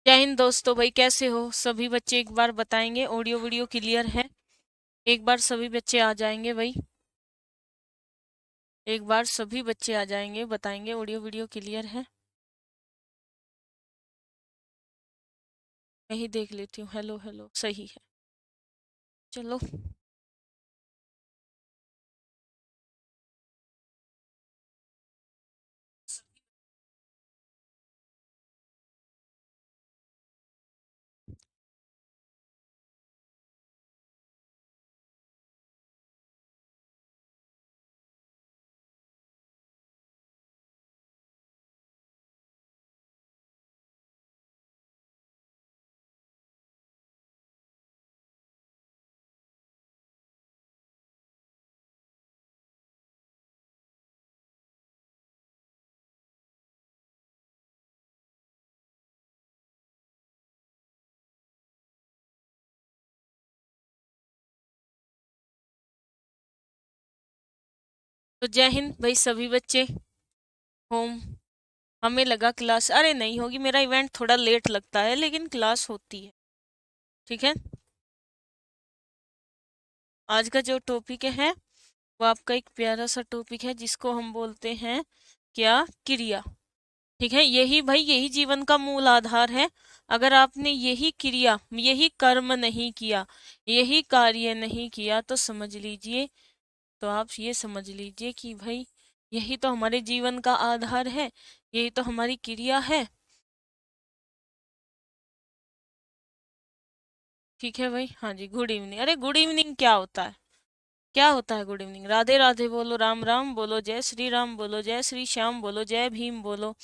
जय हिंद दोस्तों। भाई कैसे हो सभी बच्चे? एक बार बताएंगे ऑडियो वीडियो क्लियर है? एक बार सभी बच्चे आ जाएंगे भाई। एक बार सभी बच्चे आ जाएंगे, बताएंगे ऑडियो वीडियो क्लियर है? मैं ही देख लेती हूँ। हेलो हेलो, सही है। चलो। तो जय हिंद भाई सभी बच्चे। होम। हमें लगा क्लास अरे नहीं होगी, मेरा इवेंट थोड़ा लेट लगता है लेकिन क्लास होती है। ठीक है। आज का जो टॉपिक है वो आपका एक प्यारा सा टॉपिक है जिसको हम बोलते हैं क्या? क्रिया। ठीक है, यही भाई यही जीवन का मूल आधार है। अगर आपने यही क्रिया, यही कर्म नहीं किया, यही कार्य नहीं किया तो समझ लीजिए, तो आप ये समझ लीजिए कि भाई यही तो हमारे जीवन का आधार है, यही तो हमारी क्रिया है। ठीक है भाई। हाँ जी, गुड इवनिंग। अरे गुड इवनिंग क्या होता है? क्या होता है गुड इवनिंग? राधे राधे बोलो, राम राम बोलो, जय श्री राम बोलो, जय श्री श्याम बोलो, जय भीम बोलो।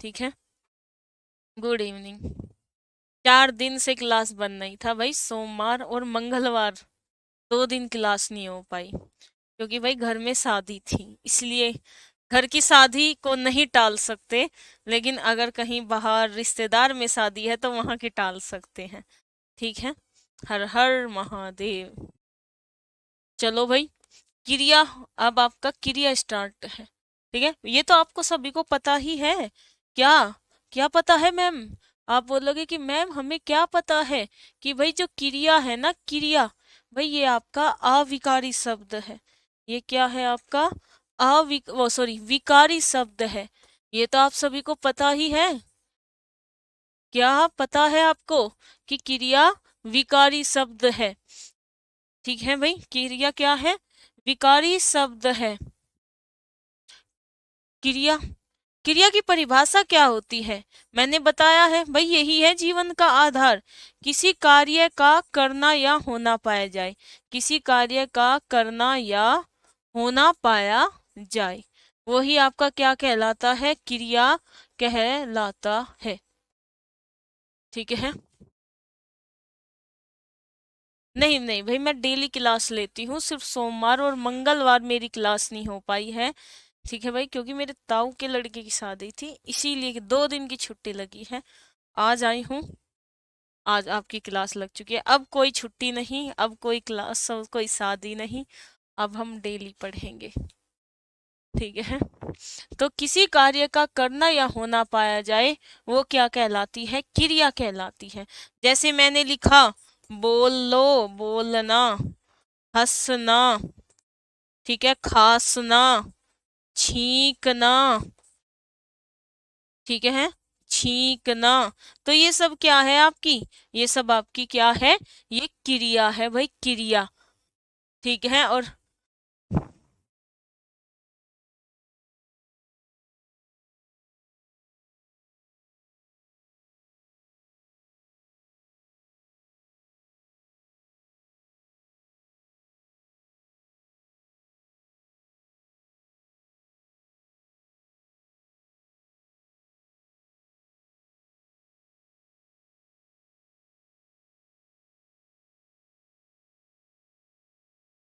ठीक है। Good evening. 4 दिन से क्लास बंद नहीं था भाई, सोमवार और मंगलवार 2 दिन क्लास नहीं हो पाई क्योंकि भाई घर में शादी थी, इसलिए घर की शादी को नहीं टाल सकते, लेकिन अगर कहीं बाहर रिश्तेदार में शादी है तो वहां की टाल सकते हैं। ठीक है। हर हर महादेव। चलो भाई, क्रिया। अब आपका क्रिया स्टार्ट है। ठीक है, ये तो आपको सभी को पता ही है। क्या? क्या पता है मैम? आप बोलोगे कि मैम हमें क्या पता है कि भाई जो क्रिया है ना, क्रिया, भाई ये आपका अविकारी शब्द है। ये क्या है आपका? वो सॉरी, विकारी शब्द है। ये तो आप सभी को पता ही है। क्या पता है आपको कि क्रिया विकारी शब्द है? ठीक है भाई, क्रिया क्या है? विकारी शब्द है। क्रिया, क्रिया की परिभाषा क्या होती है? मैंने बताया है भाई, यही है जीवन का आधार। किसी कार्य का करना या होना पाया जाए, किसी कार्य का करना या होना पाया जाए, वही आपका क्या कहलाता है? क्रिया कहलाता है। ठीक है। नहीं नहीं भाई, मैं डेली क्लास लेती हूँ, सिर्फ सोमवार और मंगलवार मेरी क्लास नहीं हो पाई है। ठीक है भाई, क्योंकि मेरे ताऊ के लड़के की शादी थी, इसीलिए 2 दिन की छुट्टी लगी है। आज आई हूँ। आज आपकी क्लास लग चुकी है, अब कोई छुट्टी नहीं, अब कोई क्लास, कोई शादी नहीं, अब हम डेली पढ़ेंगे। ठीक है। तो किसी कार्य का करना या होना पाया जाए, वो क्या कहलाती है? क्रिया कहलाती है। जैसे मैंने लिखा, बोल लो, बोलना, हंसना, ठीक है, खांसना, छींकना, ठीक है, छींकना, तो ये सब क्या है आपकी? ये सब आपकी क्या है? ये क्रिया है भाई, क्रिया। ठीक है। और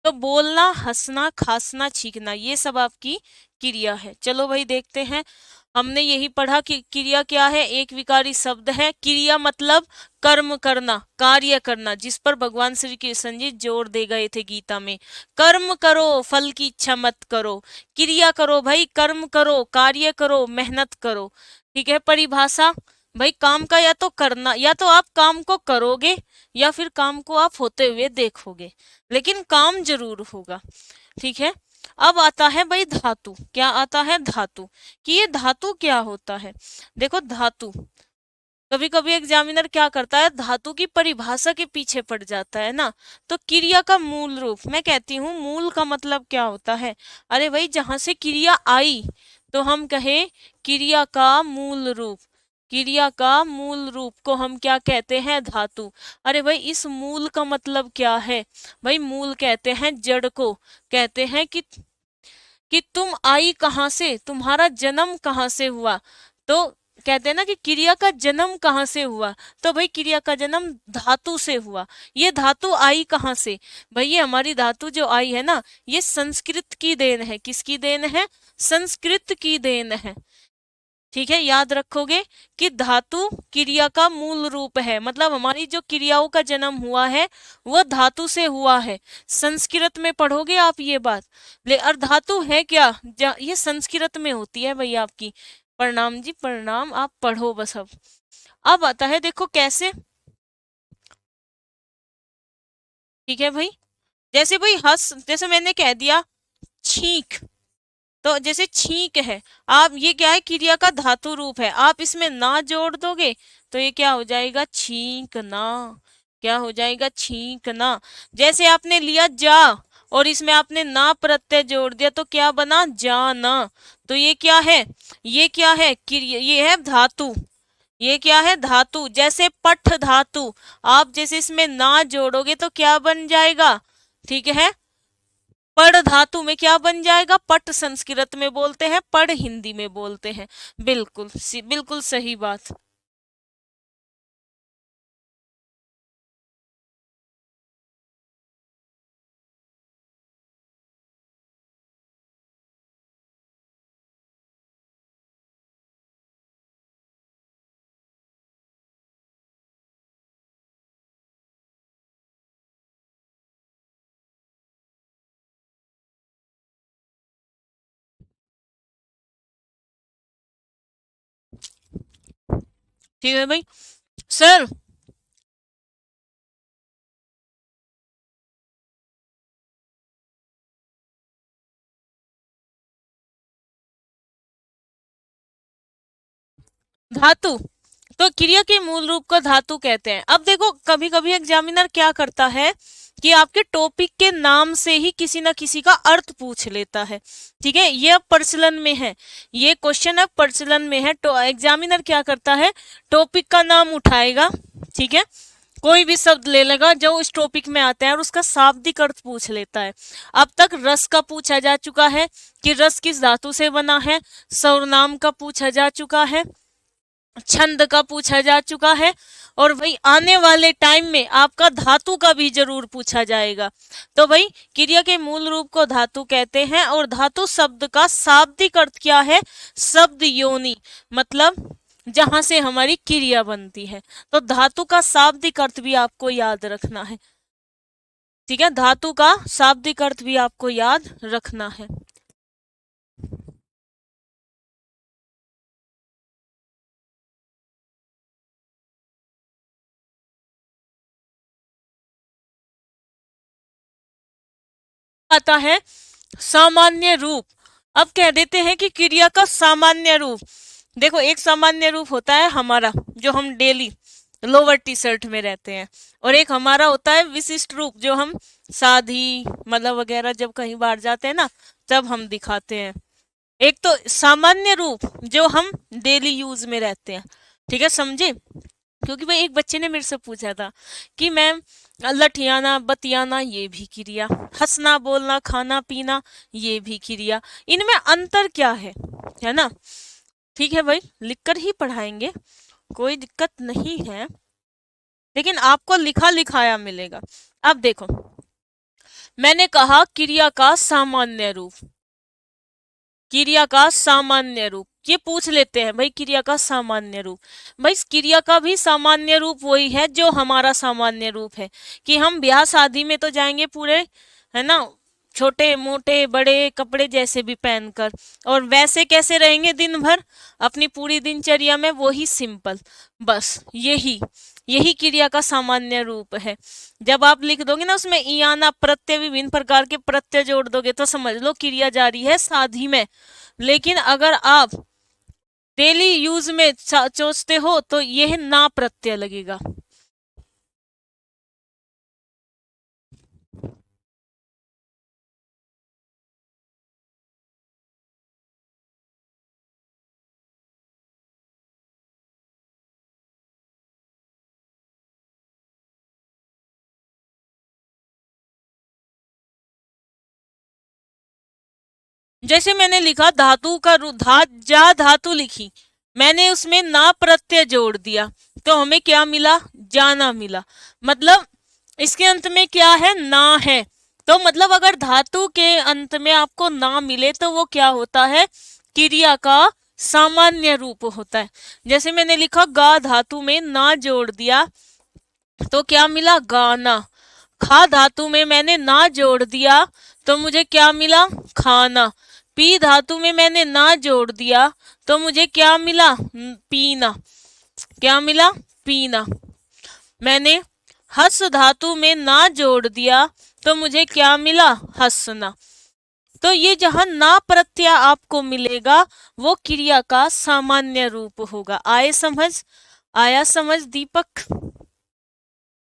तो बोलना, हंसना, खांसना, छींकना, ये सब आपकी क्रिया है। चलो भाई देखते हैं। हमने यही पढ़ा कि क्रिया क्या है? एक विकारी शब्द है। क्रिया मतलब कर्म करना, कार्य करना, जिस पर भगवान श्री कृष्ण जी जोर दे गए थे गीता में। कर्म करो, फल की इच्छा मत करो। क्रिया करो भाई, कर्म करो, कार्य करो, मेहनत करो। ठीक है। परिभाषा, भाई काम का या तो करना, या तो आप काम को करोगे या फिर काम को आप होते हुए देखोगे, लेकिन काम जरूर होगा। ठीक है। अब आता है भाई धातु। क्या आता है? धातु। कि ये धातु क्या होता है? देखो धातु, कभी कभी एग्जामिनर क्या करता है, धातु की परिभाषा के पीछे पड़ जाता है ना। तो क्रिया का मूल रूप, मैं कहती हूँ मूल का मतलब क्या होता है? अरे भाई जहां से क्रिया आई तो हम कहे क्रिया का मूल रूप। क्रिया का मूल रूप को हम क्या कहते हैं? धातु। अरे भाई इस मूल का मतलब क्या है? भाई मूल कहते हैं जड़ को, कहते हैं कि तुम आई कहाँ से, तुम्हारा जन्म कहाँ से हुआ। तो कहते हैं ना कि क्रिया का जन्म कहाँ से हुआ, तो भाई क्रिया का जन्म धातु से हुआ। ये धातु आई कहाँ से? भाई ये हमारी धातु जो आई है ना, ये संस्कृत की देन है। किसकी देन है? संस्कृत की देन है। ठीक है, याद रखोगे कि धातु क्रिया का मूल रूप है, मतलब हमारी जो क्रियाओं का जन्म हुआ है वह धातु से हुआ है। संस्कृत में पढ़ोगे आप ये बात। ले और धातु है क्या? ये संस्कृत में होती है भाई आपकी। प्रणाम जी प्रणाम, आप पढ़ो बस। अब आता है देखो कैसे। ठीक है भाई, जैसे भाई हंस, जैसे मैंने कह दिया छींक, तो जैसे छींक है, आप ये क्या है? क्रिया का धातु रूप है। आप इसमें ना जोड़ दोगे तो ये क्या हो जाएगा? छींकना। क्या हो जाएगा? छींकना। जैसे आपने लिया जा और इसमें आपने ना प्रत्यय जोड़ दिया तो क्या बना? जाना। तो ये क्या है? ये क्या है? क्रिया, ये है धातु। ये क्या है? धातु। जैसे पठ धातु, आप जैसे इसमें ना जोड़ोगे तो क्या बन जाएगा? ठीक है, पढ़ धातु में क्या बन जाएगा? पट संस्कृत में बोलते हैं, पढ़ हिंदी में बोलते हैं। बिल्कुल बिल्कुल सही बात। ठीक है भाई। सर धातु, तो क्रिया के मूल रूप को धातु कहते हैं। अब देखो कभी कभी एग्जामिनर क्या करता है कि आपके टॉपिक के नाम से ही किसी ना किसी का अर्थ पूछ लेता है। ठीक है, ये अब प्रचलन में है, ये क्वेश्चन अब प्रचलन में है। तो एग्जामिनर क्या करता है, टॉपिक का नाम उठाएगा, ठीक है, कोई भी शब्द ले लेगा जो उस टॉपिक में आता है और उसका शाब्दिक अर्थ पूछ लेता है। अब तक रस का पूछा जा चुका है कि रस किस धातु से बना है, सर्वनाम का पूछा जा चुका है, छंद का पूछा जा चुका है, और भाई आने वाले टाइम में आपका धातु का भी जरूर पूछा जाएगा। तो भाई क्रिया के मूल रूप को धातु कहते हैं। और धातु शब्द का शाब्दिक अर्थ क्या है? शब्द योनि, मतलब जहां से हमारी क्रिया बनती है। तो धातु का शाब्दिक अर्थ भी आपको याद रखना है। ठीक है, धातु का शाब्दिक अर्थ भी आपको याद रखना है। आता है सामान्य रूप। अब कह देते हैं कि क्रिया का सामान्य रूप। देखो एक सामान्य रूप होता है हमारा जो हम डेली लोअर टी शर्ट में रहते हैं, और एक हमारा होता है विशिष्ट रूप जो हम शादी मतलब वगैरह जब कहीं बाहर जाते हैं ना तब हम दिखाते हैं। एक तो सामान्य रूप जो हम डेली यूज में रहते हैं। ठीक है, समझे? क्योंकि भाई एक बच्चे ने मेरे से पूछा था कि मैम लठियाना बतियाना ये भी क्रिया, हंसना बोलना खाना पीना ये भी क्रिया, इनमें अंतर क्या है ना? ठीक है भाई, लिखकर ही पढ़ाएंगे, कोई दिक्कत नहीं है, लेकिन आपको लिखा लिखाया मिलेगा। अब देखो मैंने कहा क्रिया का सामान्य रूप, क्रिया का सामान्य रूप ये पूछ लेते हैं भाई, क्रिया का सामान्य रूप। भाई इस क्रिया का भी सामान्य रूप वही है जो हमारा सामान्य रूप है, कि हम ब्याह शादी में तो जाएंगे पूरे, है ना, छोटे मोटे बड़े कपड़े जैसे भी पहनकर, और वैसे कैसे रहेंगे दिन भर अपनी पूरी दिनचर्या में, वो ही सिंपल। बस यही यही क्रिया का सामान्य रूप है। जब आप लिख दोगे ना उसमें इयाना प्रत्यय, विभिन्न प्रकार के प्रत्यय जोड़ दोगे तो समझ लो क्रिया जारी है साधी में। लेकिन अगर आप डेली यूज में सोचते हो तो यह ना प्रत्यय लगेगा। जैसे मैंने लिखा धातु का जा धातु लिखी, मैंने उसमें ना प्रत्यय जोड़ दिया तो हमें क्या मिला, जाना मिला। मतलब इसके अंत में क्या है, ना है। तो मतलब अगर धातु के अंत में आपको ना मिले तो वो क्या होता है, क्रिया का सामान्य रूप होता है। जैसे मैंने लिखा गा धातु में ना जोड़ दिया तो क्या मिला, गाना। खा धातु में मैंने ना जोड़ दिया तो मुझे क्या मिला, खाना। पी धातु में मैंने ना जोड़ दिया तो मुझे क्या मिला, पीना। क्या मिला, पीना। मैंने हस धातु में ना जोड़ दिया तो मुझे क्या मिला, हंसना। तो ये जहां ना प्रत्यय आपको मिलेगा वो क्रिया का सामान्य रूप होगा। आए समझ, आया समझ दीपक?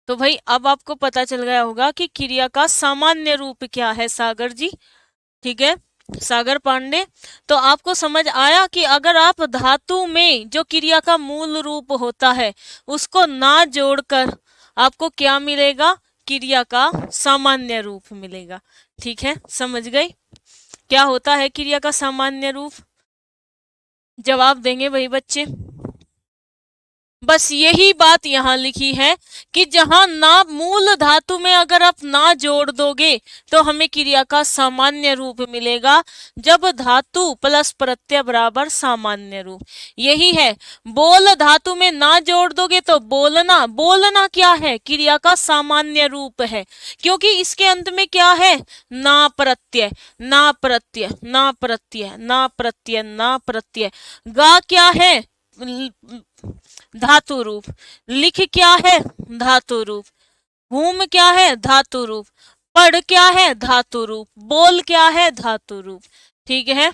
तो भाई अब आपको पता चल गया होगा कि क्रिया का सामान्य रूप क्या है सागर जी। ठीक है सागर पांडे, तो आपको समझ आया कि अगर आप धातु में जो क्रिया का मूल रूप होता है उसको ना जोड़कर आपको क्या मिलेगा, क्रिया का सामान्य रूप मिलेगा। ठीक है समझ गए क्या होता है क्रिया का सामान्य रूप? जवाब देंगे वही बच्चे। बस यही बात यहाँ लिखी है कि जहां ना मूल धातु में अगर आप ना जोड़ दोगे तो हमें क्रिया का सामान्य रूप मिलेगा, जब धातु प्लस प्रत्यय बराबर सामान्य रूप। यही है, बोल धातु में ना जोड़ दोगे तो बोलना, बोलना क्या है, क्रिया का सामान्य रूप है, क्योंकि इसके अंत में क्या है, ना प्रत्यय, ना प्रत्यय, ना प्रत्यय, ना प्रत्यय, ना प्रत्यय। गा क्या है, धातु रूप। लिख क्या है, धातु रूप। घूम क्या है, धातु रूप। पढ़ क्या है, धातु रूप। बोल क्या है, धातु रूप। ठीक है,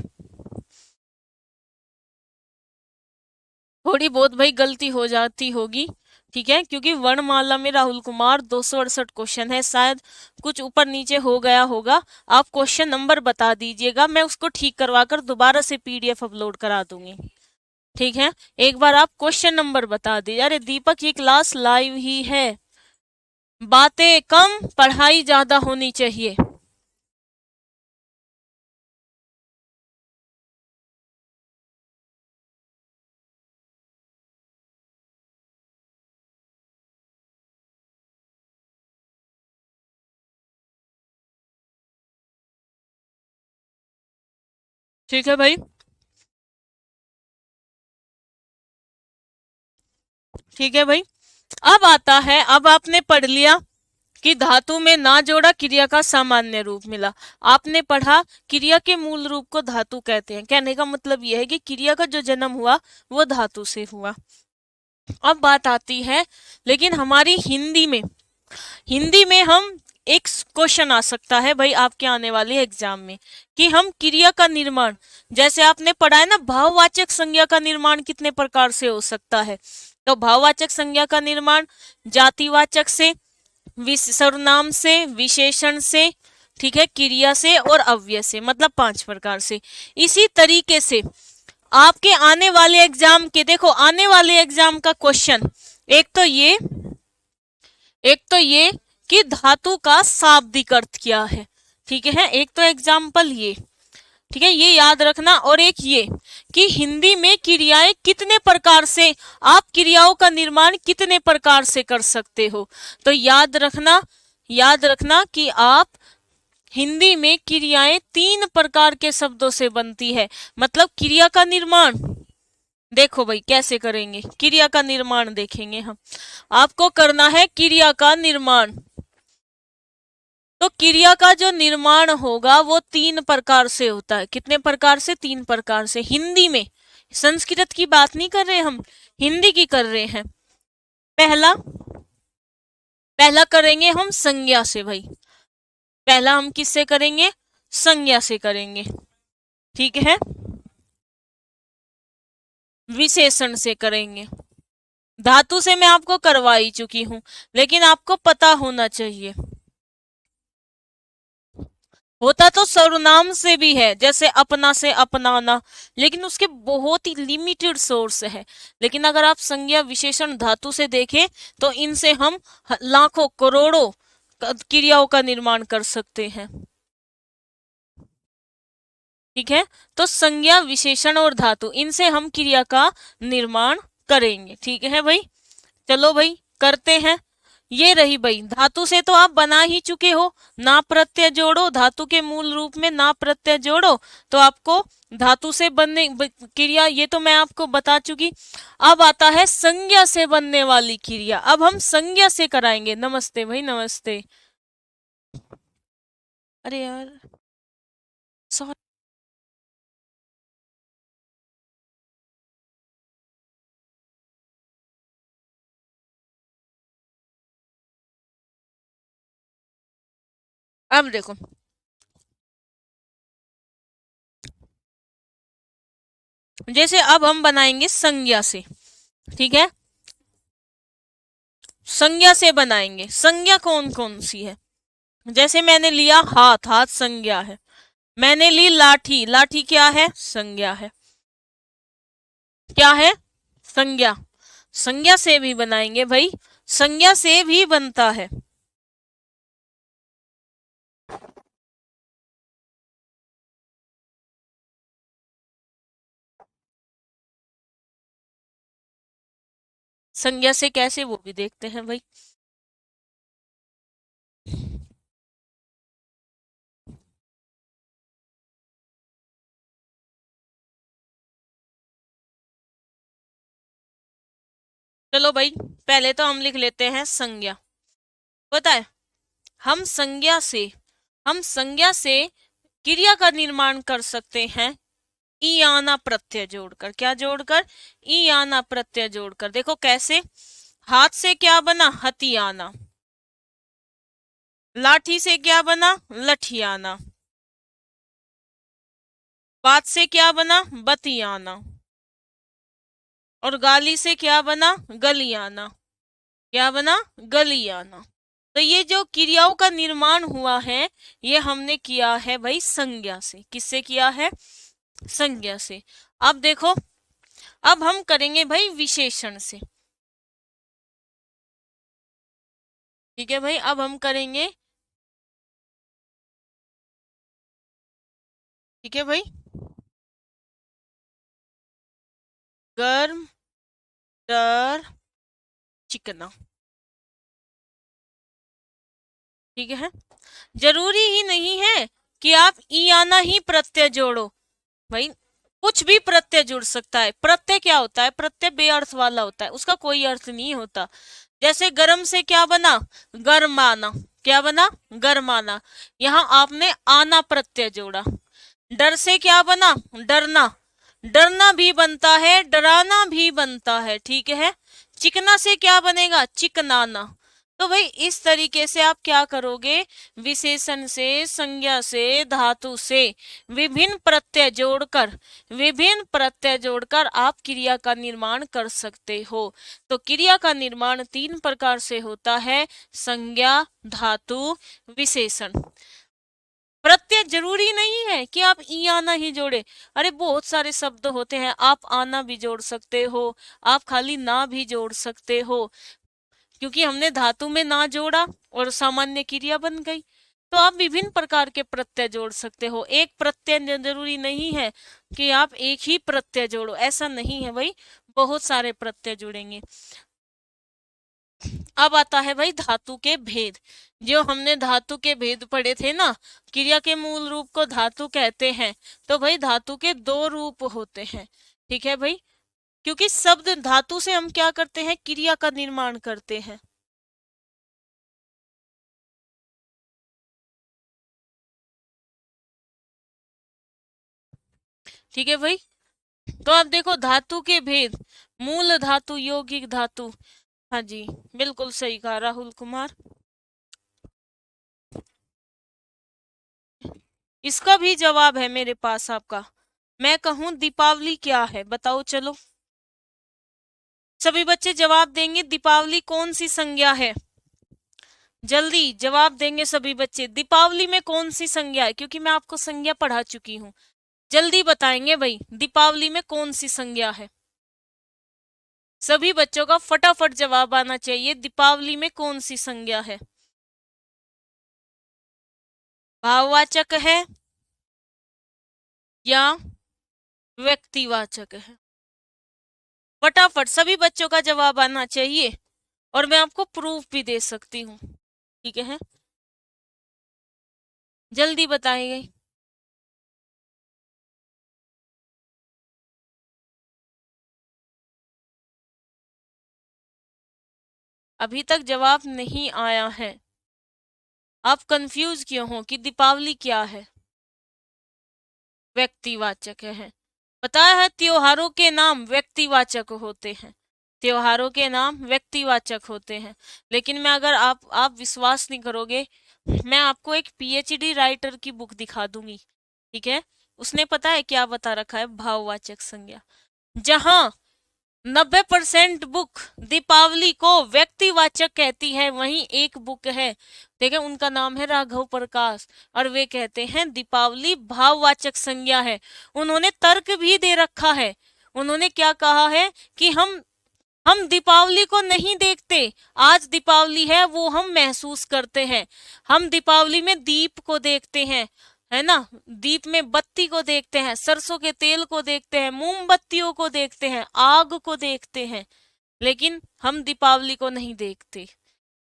थोड़ी बहुत भाई गलती हो जाती होगी, ठीक है, क्योंकि वर्णमाला में राहुल कुमार 268 क्वेश्चन है, शायद कुछ ऊपर नीचे हो गया होगा। आप क्वेश्चन नंबर बता दीजिएगा, मैं उसको ठीक करवा कर दोबारा से पीडीएफ अपलोड करा दूंगी। ठीक है, एक बार आप क्वेश्चन नंबर बता दीजिए। अरे दीपक ये क्लास लाइव ही है, बातें कम पढ़ाई ज्यादा होनी चाहिए। ठीक है भाई, ठीक है भाई। अब आता है, अब आपने पढ़ लिया कि धातु में ना जोड़ा क्रिया का सामान्य रूप मिला। आपने पढ़ा क्रिया के मूल रूप को धातु कहते हैं, कहने का मतलब यह है कि क्रिया का जो जन्म हुआ वो धातु से हुआ। अब बात आती है, लेकिन हमारी हिंदी में, हिंदी में हम एक क्वेश्चन आ सकता है भाई आपके आने वाले एग्जाम में कि हम क्रिया का निर्माण, जैसे आपने पढ़ा है ना भाववाचक संज्ञा का निर्माण कितने प्रकार से हो सकता है, तो भाववाचक संज्ञा का निर्माण जातिवाचक से, सर्वनाम से, विशेषण से, ठीक है, क्रिया से और अव्यय से, मतलब 5 प्रकार से। इसी तरीके से आपके आने वाले एग्जाम के, देखो आने वाले एग्जाम का क्वेश्चन, एक तो ये, एक तो ये कि धातु का शाब्दिक अर्थ क्या है, ठीक है, एक तो एग्जाम्पल ये, ठीक है, ये याद रखना। और एक ये कि हिंदी में क्रियाएं कितने प्रकार से, आप क्रियाओं का निर्माण कितने प्रकार से कर सकते हो। तो याद रखना, याद रखना कि आप हिंदी में क्रियाएं 3 प्रकार के शब्दों से बनती है। मतलब क्रिया का निर्माण देखो भाई कैसे करेंगे, क्रिया का निर्माण देखेंगे हम। आपको करना है क्रिया का निर्माण, तो क्रिया का जो निर्माण होगा वो 3 प्रकार से होता है। कितने प्रकार से? 3 प्रकार से। हिंदी में, संस्कृत की बात नहीं कर रहे हम, हिंदी की कर रहे हैं। पहला पहला करेंगे हम संज्ञा से भाई। पहला हम किससे करेंगे? संज्ञा से करेंगे, ठीक है। विशेषण से करेंगे। धातु से मैं आपको करवा ही चुकी हूं, लेकिन आपको पता होना चाहिए। होता तो सर्वनाम से भी है, जैसे अपना से अपनाना, लेकिन उसके बहुत ही लिमिटेड सोर्स है। लेकिन अगर आप संज्ञा विशेषण धातु से देखें तो इनसे हम लाखों करोड़ों क्रियाओं का निर्माण कर सकते हैं, ठीक है। तो संज्ञा विशेषण और धातु, इनसे हम क्रिया का निर्माण करेंगे, ठीक है भाई। चलो भाई करते हैं। ये रही भाई, धातु से तो आप बना ही चुके हो। ना प्रत्यय जोड़ो, धातु के मूल रूप में ना प्रत्यय जोड़ो तो आपको धातु से बनने क्रिया, ये तो मैं आपको बता चुकी। अब आता है संज्ञा से बनने वाली क्रिया। अब हम संज्ञा से कराएंगे। नमस्ते भाई, नमस्ते। अरे यार सॉरी। अब देखो, जैसे अब हम बनाएंगे संज्ञा से, ठीक है। संज्ञा से बनाएंगे। संज्ञा कौन कौन सी है? जैसे मैंने लिया हाथ, हाथ संज्ञा है। मैंने ली लाठी, लाठी क्या है? संज्ञा है। क्या है? संज्ञा। संज्ञा से भी बनाएंगे भाई, संज्ञा से भी बनता है। संज्ञा से कैसे, वो भी देखते हैं भाई। चलो भाई, पहले तो हम लिख लेते हैं संज्ञा। पता है, हम संज्ञा से क्रिया का निर्माण कर सकते हैं ई आना प्रत्यय जोड़कर। क्या जोड़कर? ई आना प्रत्यय जोड़कर। देखो कैसे। हाथ से क्या बना? हथियाना। लाठी से क्या बना? लठियाना। बात से क्या बना? बतियाना। और गाली से क्या बना? गलियाना। क्या बना? गलियाना। तो ये जो क्रियाओं का निर्माण हुआ है, ये हमने किया है भाई संज्ञा से। किससे किया है? संज्ञा से। अब देखो, अब हम करेंगे भाई विशेषण से, ठीक है भाई। अब हम करेंगे, ठीक है भाई। गर्म, डर, चिकना, ठीक है। जरूरी ही नहीं है कि आप ई आना ही प्रत्यय जोड़ो भाई, कुछ भी प्रत्यय जुड़ सकता है। प्रत्यय क्या होता है? प्रत्यय बेअर्थ वाला होता है, उसका कोई अर्थ नहीं होता। जैसे गर्म से क्या बना? गरमाना। क्या बना? गरमाना। यहाँ आपने आना प्रत्यय जोड़ा। डर से क्या बना? डरना। डरना भी बनता है, डराना भी बनता है, ठीक है। चिकना से क्या बनेगा? चिकनाना। तो भाई इस तरीके से आप क्या करोगे? विशेषण से, संज्ञा से, धातु से विभिन्न प्रत्यय जोड़कर आप क्रिया का निर्माण कर सकते हो। तो क्रिया का निर्माण 3 प्रकार से होता है: संज्ञा, धातु, विशेषण। प्रत्यय जरूरी नहीं है कि आप ई आना ही जोड़े। अरे बहुत सारे शब्द होते हैं, आप आना भी जोड़ सकते हो, आप खाली ना भी जोड़ सकते हो। क्योंकि हमने धातु में ना जोड़ा और सामान्य क्रिया बन गई। तो आप विभिन्न प्रकार के प्रत्यय जोड़ सकते हो। एक प्रत्यय जरूरी नहीं है कि आप एक ही प्रत्यय जोड़ो, ऐसा नहीं है भाई, बहुत सारे प्रत्यय जुड़ेंगे। अब आता है भाई धातु के भेद। जो हमने धातु के भेद पढ़े थे ना, क्रिया के मूल रूप को धातु कहते हैं। तो भाई धातु के 2 रूप होते हैं, ठीक है भाई। क्योंकि शब्द धातु से हम क्या करते हैं? क्रिया का निर्माण करते हैं। ठीक है भाई। तो आप देखो धातु के भेद, मूल धातु, यौगिक धातु। हाँ जी, बिल्कुल सही कहा राहुल कुमार। इसका भी जवाब है मेरे पास आपका। मैं कहूं दीपावली क्या है, बताओ चलो। सभी बच्चे जवाब देंगे, दीपावली कौन सी संज्ञा है? जल्दी जवाब देंगे सभी बच्चे, दीपावली में कौन सी संज्ञा है, क्योंकि मैं आपको संज्ञा पढ़ा चुकी हूँ। जल्दी बताएंगे भाई, दीपावली में कौन सी संज्ञा है? सभी बच्चों का फटाफट जवाब आना चाहिए, दीपावली में कौन सी संज्ञा है? भाववाचक है या व्यक्तिवाचक है? फटाफट सभी बच्चों का जवाब आना चाहिए, और मैं आपको प्रूफ भी दे सकती हूँ। ठीक है, जल्दी बताइए। अभी तक जवाब नहीं आया है, आप कंफ्यूज क्यों हो कि दीपावली क्या है? व्यक्तिवाचक है। पता है त्योहारों के नाम व्यक्तिवाचक होते हैं, त्योहारों के नाम व्यक्तिवाचक होते हैं। लेकिन मैं अगर आप विश्वास नहीं करोगे, मैं आपको एक पीएचडी राइटर की बुक दिखा दूंगी। ठीक है, उसने पता है क्या बता रखा है, भाववाचक संज्ञा। जहां 90% बुक दीपावली को व्यक्तिवाचक कहती है, वहीं एक बुक है, ठीक है, उनका नाम है राघव प्रकाश, और वे कहते हैं दीपावली भाववाचक संज्ञा है। उन्होंने तर्क भी दे रखा है। उन्होंने क्या कहा है कि हम दीपावली को नहीं देखते, आज दीपावली है वो हम महसूस करते हैं। हम दीपावली में दीप को देखते हैं, है ना, दीप में बत्ती को देखते हैं, सरसों के तेल को देखते हैं, मोमबत्तियों को देखते हैं, आग को देखते हैं, लेकिन हम दीपावली को नहीं देखते।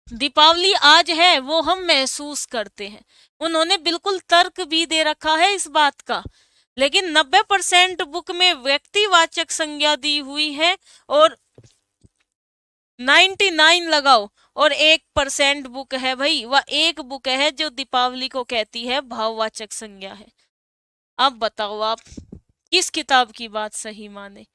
दीपावली आज है वो हम महसूस करते हैं। उन्होंने बिल्कुल तर्क भी दे रखा है इस बात का। लेकिन 90% बुक में व्यक्तिवाचक संज्ञा दी हुई है, और 99 लगाओ, और 1% बुक है भाई, वह एक बुक है जो दीपावली को कहती है भाववाचक संज्ञा है। अब बताओ आप किस किताब की बात सही माने,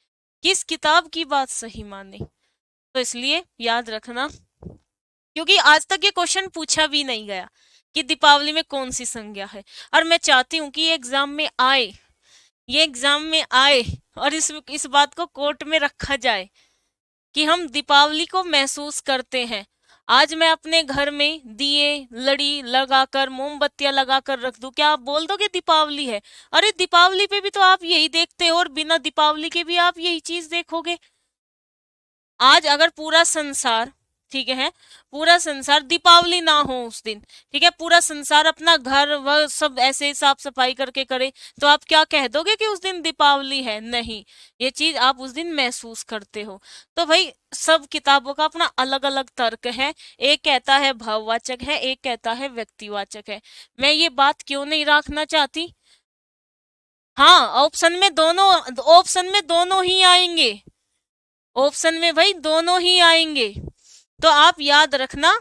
किस किताब की बात सही माने? तो इसलिए याद रखना, क्योंकि आज तक ये क्वेश्चन पूछा भी नहीं गया कि दीपावली में कौन सी संज्ञा है। और मैं चाहती हूँ कि ये एग्जाम में आए, ये एग्जाम में आए, और इस बात को कोर्ट में रखा जाए कि हम दीपावली को महसूस करते हैं। आज मैं अपने घर में दिए लड़ी लगाकर, मोमबत्तियां लगाकर रख दूं, क्या आप बोल दोगे दीपावली है? अरे दीपावली पे भी तो आप यही देखते हो, और बिना दीपावली के भी आप यही चीज देखोगे। आज अगर पूरा संसार, ठीक है, पूरा संसार दीपावली ना हो उस दिन, ठीक है, पूरा संसार अपना घर व सब ऐसे साफ सफाई करके करे, तो आप क्या कह दोगे कि उस दिन दीपावली है? नहीं, ये चीज आप उस दिन महसूस करते हो। तो भाई सब किताबों का अपना अलग अलग तर्क है, एक कहता है भाववाचक है, एक कहता है व्यक्तिवाचक है। मैं ये बात क्यों नहीं रखना चाहती? हाँ, ऑप्शन में दोनों ही आएंगे, ऑप्शन में भाई दोनों ही आएंगे। तो आप याद रखना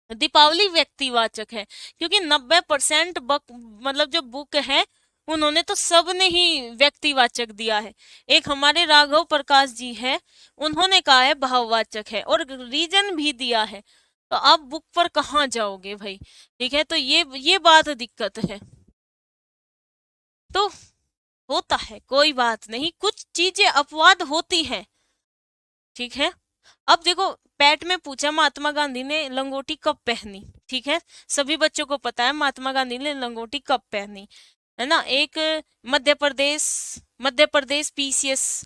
दीपावली व्यक्तिवाचक है, क्योंकि 90% मतलब जो बुक है, उन्होंने तो सब ने ही व्यक्तिवाचक दिया है। एक हमारे राघव प्रकाश जी है, उन्होंने कहा है भाववाचक है, और रीजन भी दिया है। तो आप बुक पर कहाँ जाओगे भाई? ठीक है, तो ये बात दिक्कत है। तो होता है, कोई बात नहीं, कुछ चीजें अपवाद होती हैं। ठीक है, अब देखो पैट में पूछा महात्मा गांधी ने लंगोटी कब पहनी। ठीक है, सभी बच्चों को पता है महात्मा गांधी ने लंगोटी कब पहनी, है ना। एक मध्य प्रदेश पीसीएस,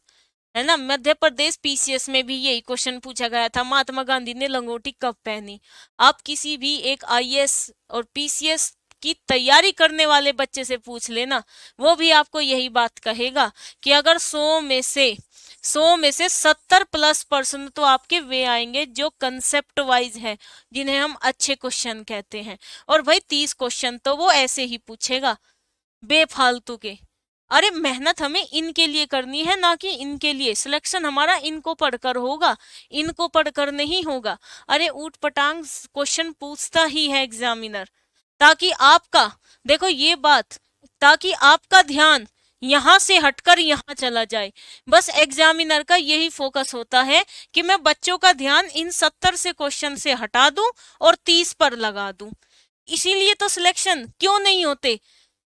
है ना, मध्य प्रदेश पीसीएस में भी यही क्वेश्चन पूछा गया था, महात्मा गांधी ने लंगोटी कब पहनी। आप किसी भी एक आईएएस और पीसीएस की तैयारी करने वाले बच्चे से पूछ लेना, वो भी आपको यही बात कहेगा कि अगर 100 में से 70+% तो आपके वे आएंगे जो कंसेप्ट वाइज है, जिन्हें हम अच्छे क्वेश्चन कहते हैं। और भाई 30 क्वेश्चन तो वो ऐसे ही पूछेगा बेफालतू के। अरे मेहनत हमें इनके लिए करनी है, ना कि इनके लिए। सिलेक्शन हमारा इनको पढ़कर होगा, इनको पढ़कर नहीं होगा। अरे ऊट पटांग क्वेश्चन पूछता ही है एग्जामिनर, ताकि आपका, देखो ये बात, ताकि आपका ध्यान यहां से हटकर यहां चला जाए। बस एग्जामिनर का यही फोकस होता है कि मैं बच्चों का ध्यान इन 70 से क्वेश्चन से हटा दूं और 30 पर लगा दूं। इसीलिए तो सिलेक्शन क्यों नहीं होते,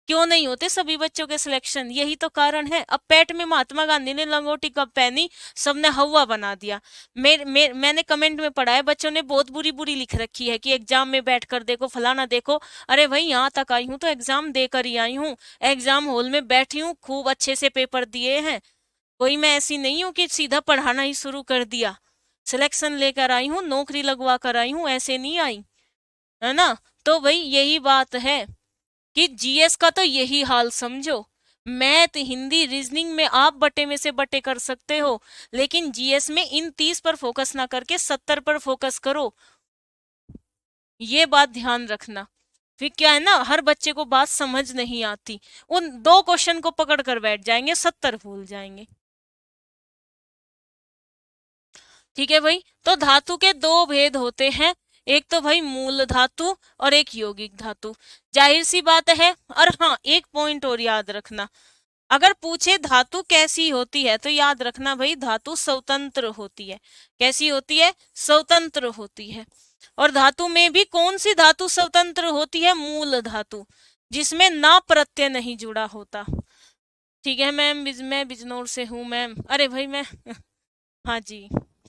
क्यों नहीं होते सभी बच्चों के सिलेक्शन, यही तो कारण है। अब पेट में महात्मा गांधी ने लंगोटी कब पहनी, सबने हवा बना दिया। मैंने कमेंट में पढ़ा है, बच्चों ने बहुत बुरी बुरी लिख रखी है कि एग्जाम में बैठकर देखो फलाना देखो। अरे भाई यहाँ तक आई हूँ तो एग्जाम देकर ही आई हूँ, एग्जाम हॉल में बैठी हूँ, खूब अच्छे से पेपर दिए हैं। कोई मैं ऐसी नहीं हूँ कि सीधा पढ़ाना ही शुरू कर दिया। सिलेक्शन लेकर आई हूँ, नौकरी लगवा कर आई हूँ, ऐसे नहीं आई, है ना। तो भाई यही बात है कि जीएस का तो यही हाल समझो। मैथ, हिंदी, रीजनिंग में आप बटे में से बटे कर सकते हो, लेकिन जीएस में इन 30 पर फोकस ना करके 70 पर फोकस करो। ये बात ध्यान रखना। फिर क्या है ना, हर बच्चे को बात समझ नहीं आती, उन 2 क्वेश्चन को पकड़ कर बैठ जाएंगे, 70 भूल जाएंगे। ठीक है भाई, तो धातु के 2 भेद होते हैं, एक तो भाई मूल धातु और एक यौगिक धातु। जाहिर सी बात है। और हाँ, एक पॉइंट और याद रखना, अगर पूछे धातु कैसी होती है तो याद रखना भाई, धातु स्वतंत्र होती है। कैसी होती है? स्वतंत्र होती है। और धातु में भी कौन सी धातु स्वतंत्र होती है? मूल धातु, जिसमें ना प्रत्यय नहीं जुड़ा होता। ठीक है मैम, मैं बिजनौर से हूँ मैम। अरे भाई मैं हाँ जी,